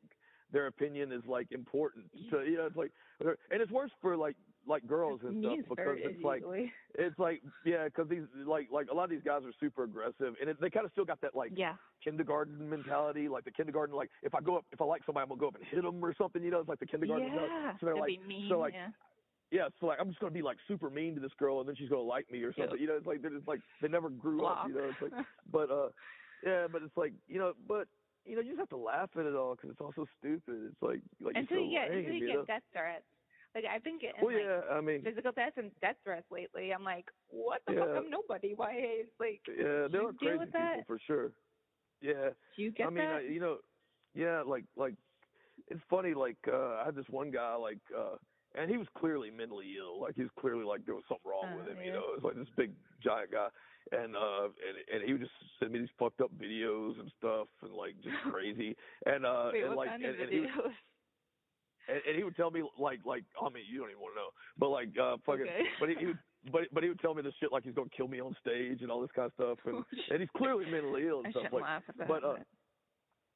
their opinion is like important. So it's like, and it's worse for like girls and stuff because it's like because these like a lot of these guys are super aggressive and they kind of still got that like kindergarten mentality, like the kindergarten, like if I like somebody I'm gonna go up and hit them or something, it's like the kindergarten mentality. So they're like mean, so like so like I'm just gonna be like super mean to this girl and then she's gonna like me or something. It's like they're just like they never grew up. It's like but it's like but. You just have to laugh at it all because it's all so stupid. It's like until you get death threats. Like I've been getting physical death and death threats lately. I'm like, what the fuck? I'm nobody. Why? It's like there are crazy people for sure. Yeah, do you get that? Like it's funny. Like I had this one guy and he was clearly mentally ill. Like he was clearly like there was something wrong with him. It was like this big giant guy. And he would just send me these fucked up videos and stuff and like just crazy and and he would tell me like I mean you don't even want to know but like fucking but he would tell me this shit like he's gonna kill me on stage and all this kind of stuff and he's clearly mentally ill and stuff like laugh at that, but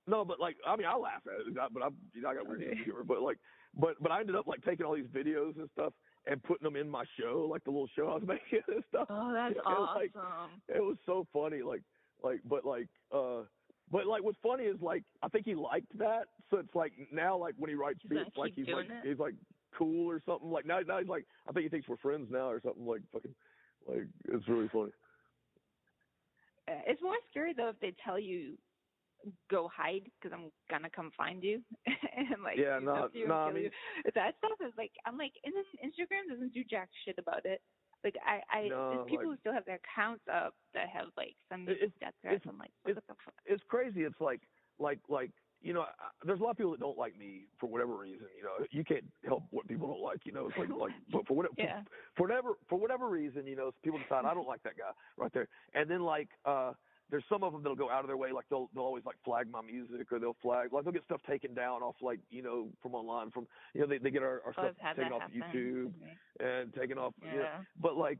no but like I mean I laugh at it but I got weird humor but like but I ended up like taking all these videos and stuff and putting them in my show, like the little show I was making and stuff. Oh, that's awesome. It was so funny, but what's funny is like I think he liked that, so it's like now like when he writes me, it's like he's like cool or something. Like now he's like I think he thinks we're friends now or something. Like fucking like it's really funny. It's more scary though if they tell you go hide because I'm gonna come find you and like Yeah, do no, stuff to you no, and I kill you. mean, That stuff is like, I'm like, and then Instagram doesn't do jack shit about it. Like no, there's people like, who still have their accounts up that have like some death threats. I'm like, what the fuck? it's crazy. It's like you know, there's a lot of people that don't like me for whatever reason. You know, you can't help what people don't like. You know, it's like but for whatever reason, you know, people decide I don't like that guy right there, and then like there's some of them that'll go out of their way, like they'll always like flag my music, or they'll get stuff taken down off, like, you know, from online, from, you know, they get our stuff taken off YouTube and taken off. Yeah. You know, but like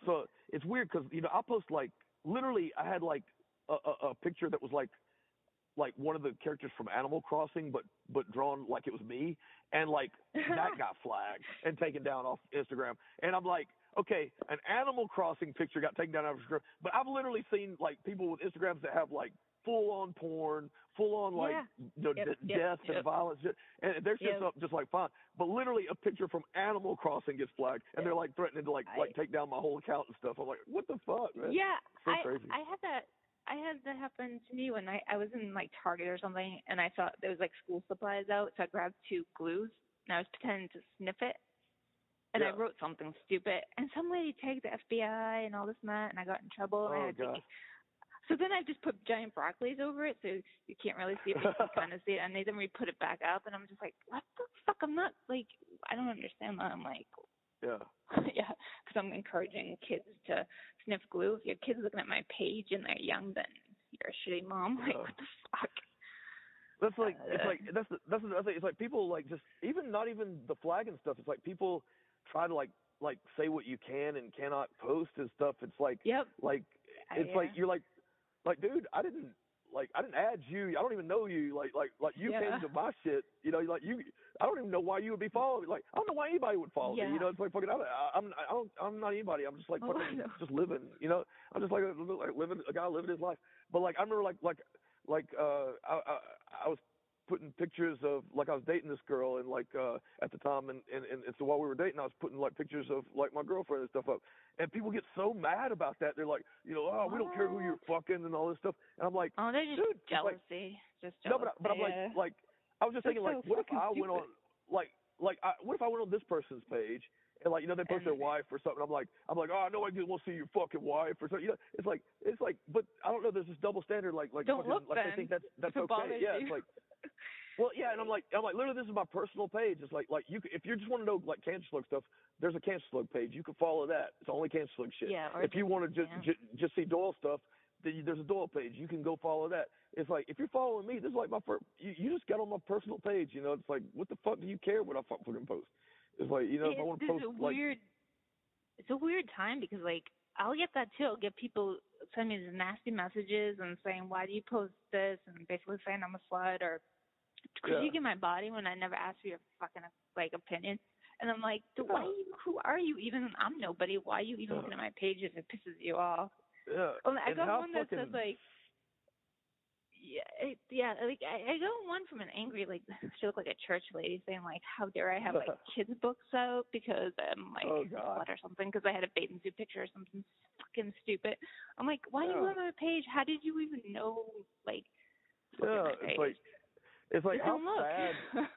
so it's weird because, you know, I'll post like literally I had like a picture that was like one of the characters from Animal Crossing, but drawn like it was me, and like that got flagged and taken down off Instagram, and I'm like, okay, an Animal Crossing picture got taken down off Instagram, but I've literally seen like people with Instagrams that have like full on porn, full on like death and violence, and their shit's up just like fine, but literally a picture from Animal Crossing gets flagged, and they're like threatening to like take down my whole account and stuff. I'm like, what the fuck, man? Yeah, so crazy. I had that happen to me when I was in like Target or something, and I thought there was like school supplies out, so I grabbed 2 glues and I was pretending to sniff it, and I wrote something stupid, and some lady tagged the FBI and all this and that, and I got in trouble. And I had to so then I just put giant broccolis over it, so you can't really see it, but you can kind of see it, and then we put it back up, and I'm just like, what the fuck? I'm not like, I don't understand that. I'm like, yeah, because I'm encouraging kids to sniff glue. If your kid's looking at my page and they're young, then you're a shitty mom. Like, what the fuck? That's like, it's like, that's the thing. It's like people like just, not even the flag and stuff. It's like people try to like say what you can and cannot post and stuff. It's like, like, it's like, you're like, dude, I didn't add you. I don't even know you. Like you came to my shit. You know, like I don't even know why you would be following me. Like, I don't know why anybody would follow me. You know, it's like fucking. I'm not anybody. I'm just like fucking just living. You know, I'm just like a guy living his life. But like I remember I was putting pictures of, like, I was dating this girl, and like at the time, and so while we were dating, I was putting like pictures of like my girlfriend and stuff up, and people get so mad about that. They're like, you know, oh, we don't care who you're fucking and all this stuff, and I'm like, oh, they're just dude, jealousy, like, just jealousy. No, but I'm like I was just thinking, like, what if I went on what if I went on this person's page, and like, you know, they post their wife or something. I'm like, oh, no, I just want to see your fucking wife or something. You know, it's like, but I don't know. There's this double standard. Like don't fucking, look like then. they think that's okay. Yeah, it's like. Well, yeah, and I'm like, literally, this is my personal page. It's like you, if you just want to know like Cancerslug stuff, there's a Cancerslug page. You can follow that. It's only Cancerslug shit. Yeah. If you want to just see Doyle stuff, there's a Doyle page. You can go follow that. It's like, if you're following me, this is like my first. You just got on my personal page. You know, it's like, what the fuck do you care what I fucking post? It's like, you know, if I want to post it's a weird time, because like I'll get that too. I'll get people send me these nasty messages and saying, why do you post this, and basically saying I'm a slut, or could you get my body when I never asked for your fucking like opinion? And I'm like, who are you even? I'm nobody. Why are you even looking at my page if it pisses you off? Yeah. I got one that says like, like I got one from an angry, like, she looked like a church lady, saying like, how dare I have like kids books out because I'm like slut or something, because I had a bathing suit picture or something fucking stupid. I'm like, why do you go on my page? How did you even know, like, look at my page? It's like how sad.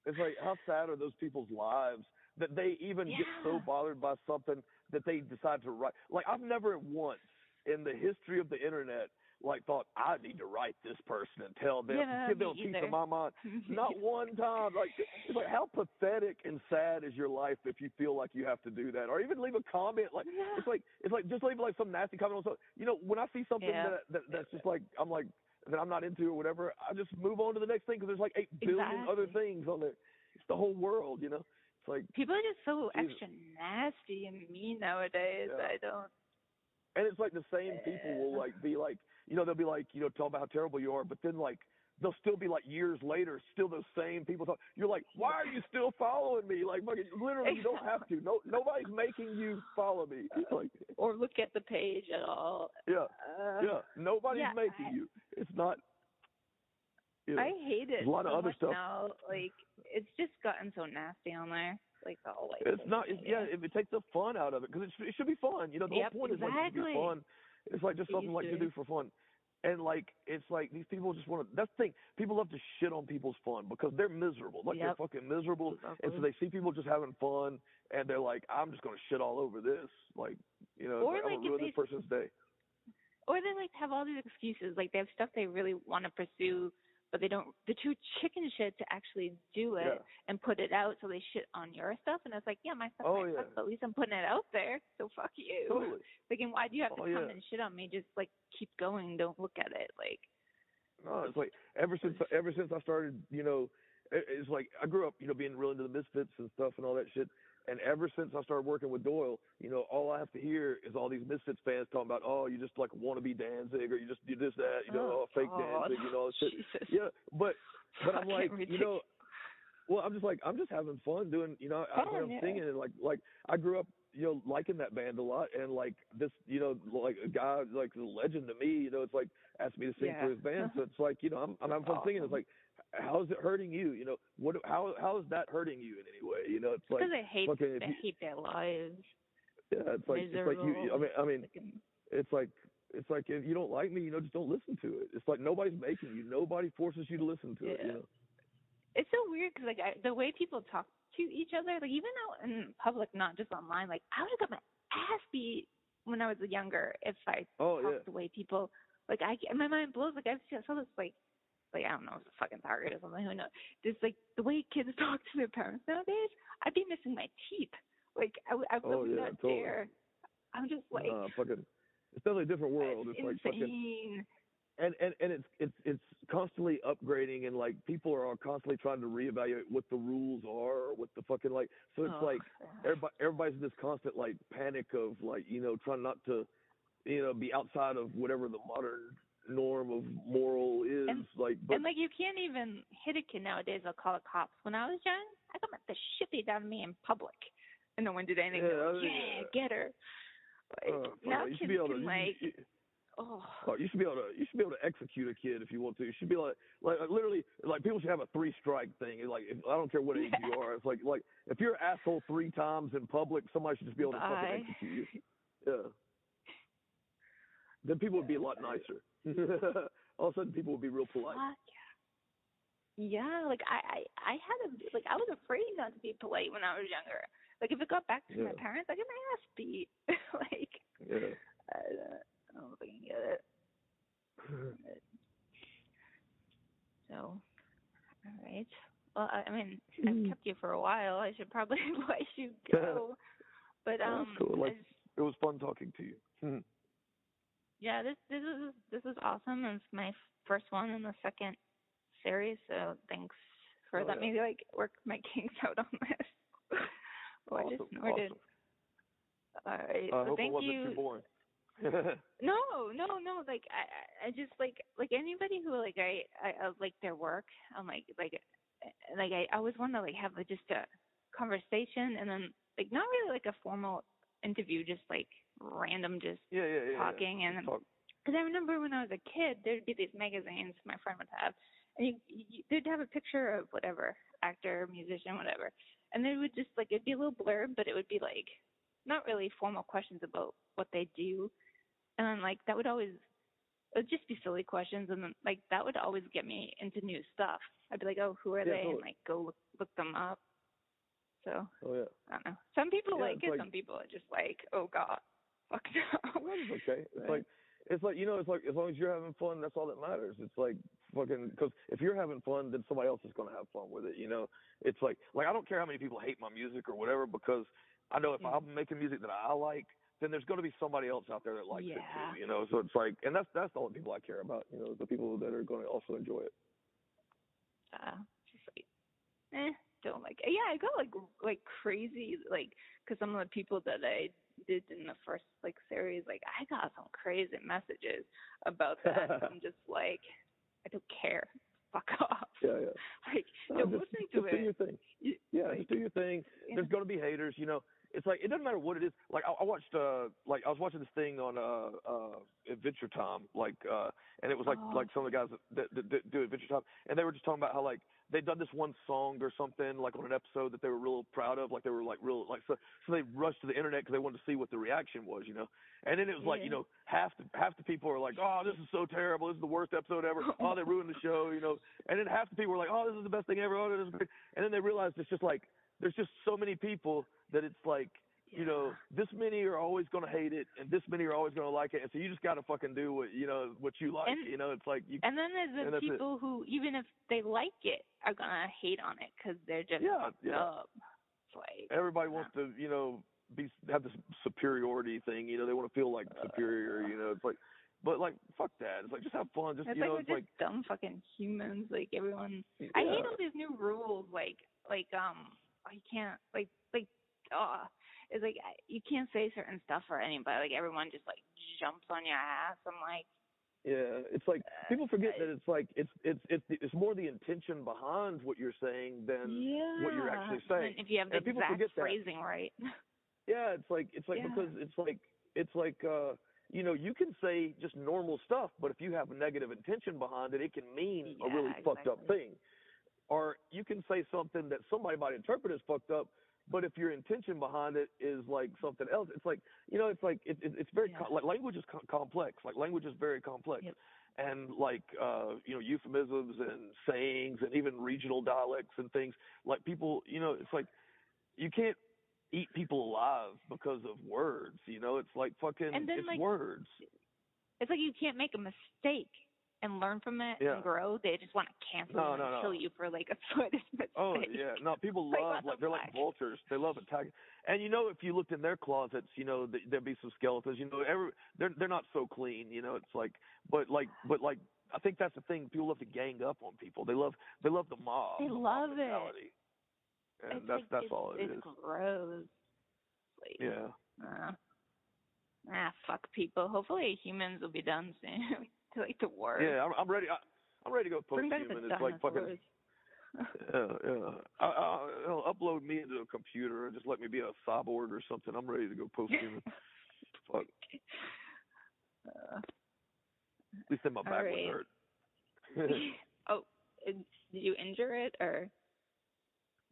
It's like, how sad are those people's lives that they even get so bothered by something that they decide to write. Like, I've never once in the history of the internet like thought, I need to write this person and tell them, give them a piece of my mind. Not one time. Like, it's like, how pathetic and sad is your life if you feel like you have to do that, or even leave a comment. Like, it's like just leave like some nasty comment on something. You know, when I see something that's just like, I'm like, that I'm not into or whatever, I just move on to the next thing, because there's like 8 billion other things on there. It's the whole world, you know. It's like, people are just so extra nasty and mean nowadays. I don't. And it's like the same people will like be like, you know, they'll be like, you know, talk about how terrible you are, but then like they'll still be like years later, still those same people talk. You're like, why are you still following me? Like, literally, you don't have to. No, nobody's making you follow me. Like, or look at the page at all. Nobody's making you. It's not. You know, I hate it. A lot of other stuff now. Like, it's just gotten so nasty on there. Like, the whole like. It's not. If it takes the fun out of it, because it should be fun. You know, the whole point is like to be fun. It's like just something like to do for fun. And like it's like these people just want to. That's the thing. People love to shit on people's fun because they're miserable. Like they're fucking miserable, and so they see people just having fun, and they're like, "I'm just gonna shit all over this." Like, you know, or like, I'm gonna ruin this person's day. Or they like have all these excuses. Like they have stuff they really want to pursue, but they don't. They're too chicken shit to actually do it and put it out. So they shit on your stuff, and it's like, yeah, my stuff might suck, but at least I'm putting it out there. So fuck you. Totally. Like, and why do you have to come and shit on me? Just like keep going. Don't look at it. Like. No, it's like ever since I started, you know, it's like I grew up, you know, being real into the Misfits and stuff and all that shit. And ever since I started working with Doyle, you know, all I have to hear is all these Misfits fans talking about, oh, you just like want to be Danzig, or you just do this, that, you know, fake Danzig, you know, all this shit. Yeah, but I'm like, you know, well, I'm just having fun doing, you know, I'm singing, and like I grew up, you know, liking that band a lot, and like this, you know, like a guy like a legend to me, you know, it's like asked me to sing for his band, so it's like, you know, I'm having fun singing. It's like, how is it hurting you? You know, how is that hurting you in any way? You know, it's like because they hate their lives. Yeah, it's like you. I mean, it's like if you don't like me, you know, just don't listen to it. It's like nobody's making you. Nobody forces you to listen to it. You know. It's so weird because like the way people talk to each other, like even out in public, not just online. Like I would have got my ass beat when I was younger if I talked the way people. Like my mind blows. Like I saw this like I don't know, it's a fucking Target or something. Who knows? Just like the way kids talk to their parents nowadays, I'd be missing my teeth. Like I would not dare. I'm just like fucking. It's definitely a different world. It's insane. Like fucking. And it's constantly upgrading, and like people are constantly trying to reevaluate what the rules are, or what the fucking like. So it's like everybody's in this constant like panic of like, you know, trying not to, you know, be outside of whatever the modern norm of moral is. And like you can't even hit a kid nowadays. They'll call the cops. When I was young, I got the shit beat out of me in public, and no one did anything. Get her. Like, now kids can like. You should be able to execute a kid if you want to. You should be like literally like people should have a 3-strike thing. Like I don't care what age you are. It's like if you're an asshole 3 times in public, somebody should just be able to fucking execute you. Yeah. Then people would be a lot nicer. All of a sudden, people would be real polite. Yeah, like I I was afraid not to be polite when I was younger. Like if it got back to my parents, I get my ass beat. I don't know if I can get it. So, all right. Well, I mean, I've kept you for a while. I should probably let you go. But that's cool. Like, it was fun talking to you. Yeah, this is awesome. It's my first one in the second series, so thanks for letting me like work my kinks out on this. I just snorted. All right, I hope thank it wasn't you. too boring. No. Like I just like anybody who like I like their work. I'm like I always want to like have just a conversation, and then like not really like a formal interview, just like random talking. And because I remember when I was a kid, there'd be these magazines my friend would have, and they'd have a picture of whatever actor, musician, whatever, and they would just like it'd be a little blurb, but it would be like not really formal questions about what they do. And then, like, it would just be silly questions, and then, like, that would always get me into new stuff. I'd be like, oh, who are they? Totally. And, like, go look them up. So, I don't know. Some people like it, some people are just like, oh, God, fuck no. Well, it's okay. It's like, you know, it's like, as long as you're having fun, that's all that matters. It's like, fucking, because if you're having fun, then somebody else is going to have fun with it, you know? It's like, I don't care how many people hate my music or whatever, because I know if I'm making music that I like, then there's going to be somebody else out there that likes it too, you know. So it's like, and that's the only people I care about, you know, the people that are going to also enjoy it. Just like, don't like it. Yeah, I got like crazy, like, because some of the people that I did in the first like series, like I got some crazy messages about that. I'm just like, I don't care. Fuck off. Yeah. Like, don't listen to it. Do your thing. Just do your thing. There's going to be haters, you know. it's like it doesn't matter what it is. Like I watched like I was watching this thing on Adventure Time, and it was like some of the guys that do Adventure Time, and they were just talking about how like they'd done this one song or something like on an episode that they were real proud of, like they were like real like so they rushed to the internet because they wanted to see what the reaction was, you know. And then it was like, you know, half the people are like, oh, this is so terrible, this is the worst episode ever, oh, they ruined the show, you know. And then half the people were like, oh, this is the best thing ever, oh, this is great. And then they realized it's just like there's just so many people that it's like, you know, this many are always going to hate it, and this many are always going to like it, and so you just got to fucking do what you like, you know. It's like you. And then there's the people who, even if they like it, are going to hate on it because they're just fucked up. It's like everybody wants to, you know, have this superiority thing, you know. They want to feel like superior, you know. It's like, but like, fuck that. It's like just have fun. Just you know, it's like dumb fucking humans. Like everyone. I hate all these new rules. You can't it's like you can't say certain stuff for anybody. Like everyone just like jumps on your ass. I'm like, it's like people forget that it's like it's more the intention behind what you're saying than what you're actually saying. And if you have the exact phrasing right. Yeah, it's like because it's like you know, you can say just normal stuff, but if you have a negative intention behind it, it can mean a really fucked up thing. Or you can say something that somebody might interpret as fucked up, but if your intention behind it is like something else, it's like, you know, it's like it's very like language is complex. Like language is very complex, and like you know, euphemisms and sayings and even regional dialects and things. Like people, you know, it's like you can't eat people alive because of words. You know, it's like fucking it's words. It's like you can't make a mistake and learn from it and grow. They just want to cancel you and kill you for like a slightest mistake. Oh yeah, no, people love like they're like vultures. They love attacking. And you know, if you looked in their closets, you know, there'd be some skeletons. You know, they're not so clean. You know, it's like, but I think that's the thing. People love to gang up on people. They love the mob. They love it. And that's all it is. It's gross. Like, fuck people. Hopefully humans will be done soon. To like the war. Yeah, I'm ready. I'm ready to go post-human. It's like fucking. I'll upload me into a computer and just let me be a cyborg or something. I'm ready to go post-human. Fuck. At least then my back would hurt. Oh, did you injure it or?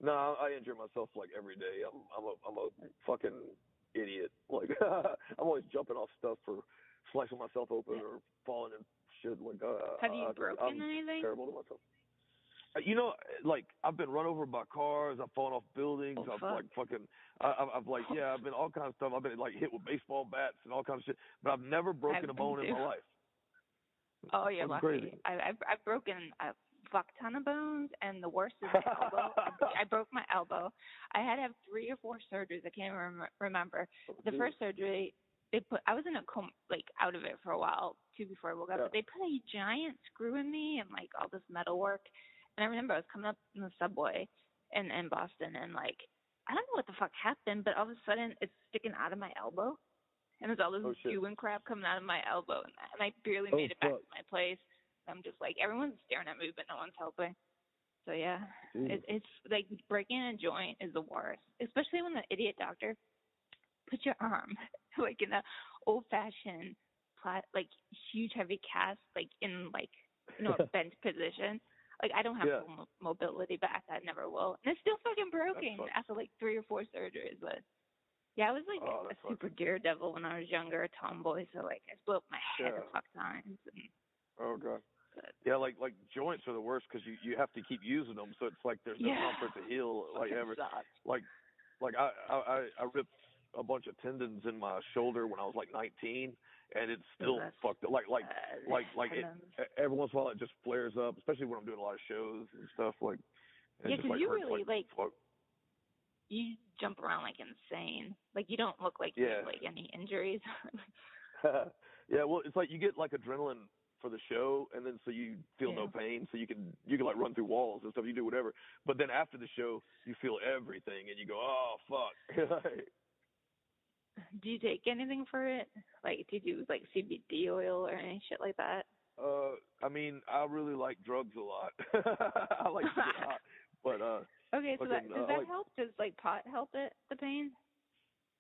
No, I injure myself like every day. I'm a fucking idiot. Like I'm always jumping off stuff for slicing myself open or falling and shit. Like have you broken anything? Terrible to myself. You know, like I've been run over by cars. I've fallen off buildings. I've like fucking. I've like I've been all kinds of stuff. I've been like hit with baseball bats and all kinds of shit. But I've never broken a bone in my life. Oh, you're lucky. Crazy. I've broken a fuck ton of bones, and the worst is my elbow. I broke my elbow. I had to have 3 or 4 surgeries. I can't remember. The first surgery, I was in a coma, like out of it for a while too before I woke up. But they put a giant screw in me and like all this metal work. And I remember I was coming up in the subway in Boston, and like I don't know what the fuck happened, but all of a sudden it's sticking out of my elbow, and there's all this goo and crap coming out of my elbow, and I barely made it back to my place. I'm just like, everyone's staring at me, but no one's helping. So yeah, it's like breaking a joint is the worst, especially when the idiot doctor puts your arm like in a old-fashioned, like huge heavy cast, like in like a bent position. Like I don't have full mobility back. I never will. And it's still fucking broken after like 3 or 4 surgeries. But yeah, I was like a super daredevil when I was younger, a tomboy. So like I blew up my head a fuck times. And, oh god. Yeah, like joints are the worst because you have to keep using them, so it's like there's no time for it to heal like ever. Like I ripped a bunch of tendons in my shoulder when I was like 19, and it's still fucked up. Like it, every once in a while it just flares up, especially when I'm doing a lot of shows and stuff. Like because you really like you jump around like insane. Like you don't look like you have like any injuries. Yeah, well, it's like you get like adrenaline for the show, and then so you feel no pain, so you can like run through walls and stuff, you do whatever. But then after the show, you feel everything, and you go, oh fuck. Do you take anything for it? Like, do you do like CBD oil or any shit like that? I mean, I really like drugs a lot. I like to get hot, but okay. So does that help? Does like pot help the pain?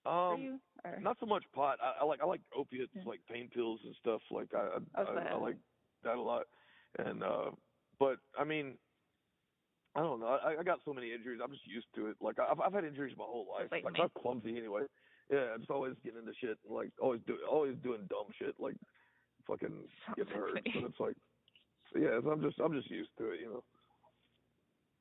for you? Or? Not so much pot. I like opiates, like pain pills and stuff. Like I like that a lot. And but I mean, I don't know. I got so many injuries. I'm just used to it. Like I've had injuries my whole life. Like I'm clumsy anyway. Yeah, I'm just always getting into shit. And, like always doing dumb shit. Like fucking getting hurt. So it's like, yeah. So I'm just used to it. You know.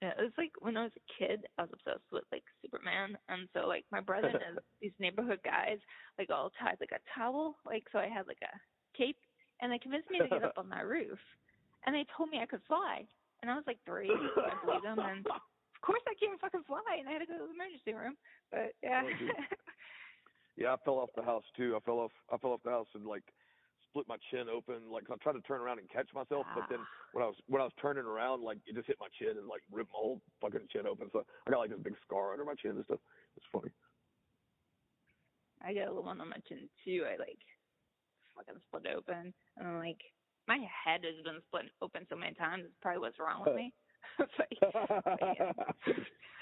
Yeah, it was like when I was a kid, I was obsessed with like Superman, and so like my brother and these neighborhood guys like all tied like a towel, like so I had like a cape, and they convinced me to get up on my roof, and they told me I could fly, and I was like 3, so I believed them, and of course I can't fucking fly, and I had to go to the emergency room, but yeah. Yeah, I fell off the house too. I fell off the house and like split my chin open. Like I tried to turn around and catch myself, but then when I was turning around, like it just hit my chin and like ripped my whole fucking chin open. So I got like this big scar under my chin and stuff. It's funny. I got a little one on my chin too. I like fucking split open, and then like my head has been split open so many times. It's probably what's wrong with me. It's like,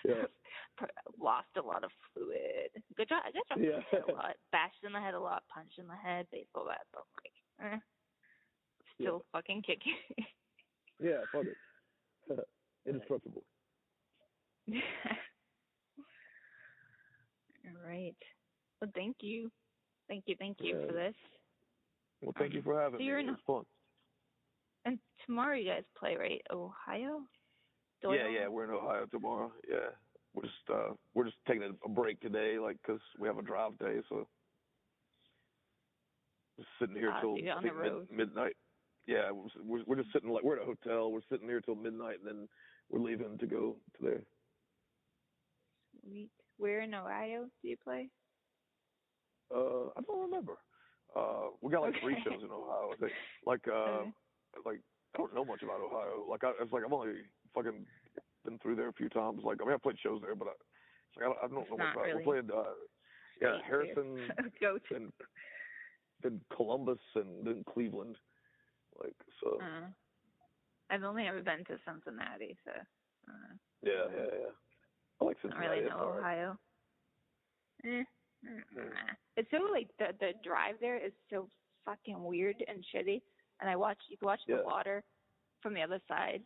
yeah. Lost a lot of fluid. Good job. I guess I hit a lot. Bashed in the head a lot. Punched in the head. Baseball bat. So I'm like, still fucking kicking. Yeah, fuck it. Indestructible. All right. Well, thank you. Thank you for this. Well, thank you for having me. It was fun. And tomorrow you guys play, right? Ohio? Doyle? Yeah, we're in Ohio tomorrow. Yeah, we're just taking a break today, like, 'cause we have a drive day, so just sitting here till midnight. Yeah, we're just sitting, like, we're at a hotel. We're sitting here till midnight, and then we're leaving to go to there. Sweet. Where in Ohio do you play? I don't remember. We got like 3 shows in Ohio. I think. Like I don't know much about Ohio. Like I've only fucking been through there a few times. Like I mean, I played shows there, but I don't know much about it. We're playing Harrison, then Columbus, and then Cleveland. Like so. I've only ever been to Cincinnati, so. Yeah. I like Cincinnati. I don't really know Ohio. It's so like the drive there is so fucking weird and shitty. And you can watch the water from the other side.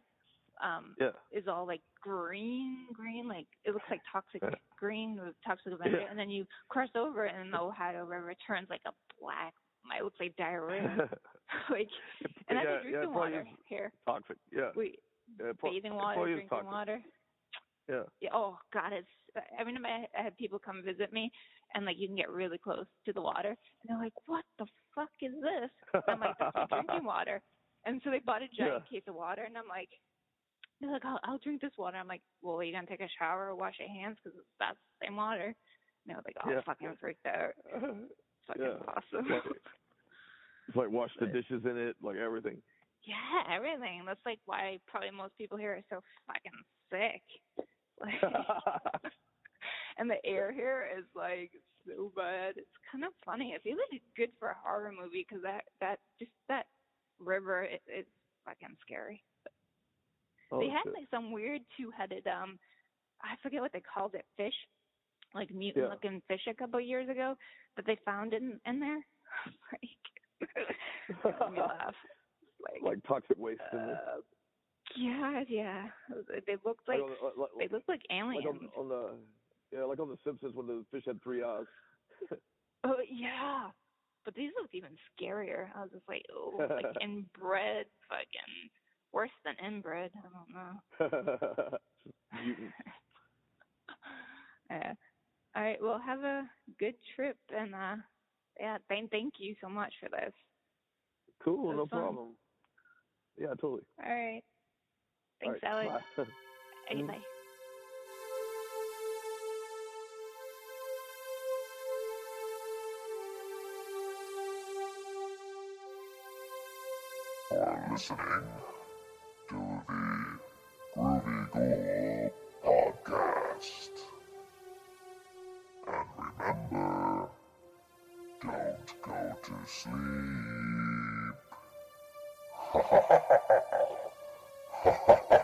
Is all like green, like it looks like toxic green with toxic Avenger. And then you cross over and the Ohio River turns like a black. It looks like diarrhea. Like, and I can drink the water here. Toxic. Yeah. Bathing water, drinking water. Yeah. Oh God, every time I had people come visit me, and like you can get really close to the water, and they're like, "What the fuck is this?" And I'm like, "That's your drinking water." And so they bought a giant case of water, and I'm like, they're like, I'll drink this water. I'm like, well, are you gonna take a shower or wash your hands because that's the same water? And they're like, fucking freaked out. It's fucking awesome. It's like wash the dishes in it, like everything. Yeah, everything. That's like why probably most people here are so fucking sick. Like, and the air here is like so bad. It's kind of funny. I feel like it's good for a horror movie because that river it's fucking scary. They had like some weird 2-headed I forget what they called it, fish, like mutant looking fish a couple of years ago that they found in there. Like made me laugh. Like toxic waste in there. Yeah. They looked like aliens. Like on the Simpsons when the fish had 3 eyes. Oh yeah, but these looked even scarier. I was just like, like inbred, fucking worse than inbred. I don't know. Mutants. Yeah. All right. Well, have a good trip, and thank you so much for this. Cool, no problem. Yeah, totally. All right. Thanks, all right, Alex. Bye. Okay, bye. You're listening to the Groovy Ghoul podcast. And remember, don't go to sleep. Ha ha ha ha ha ha ha.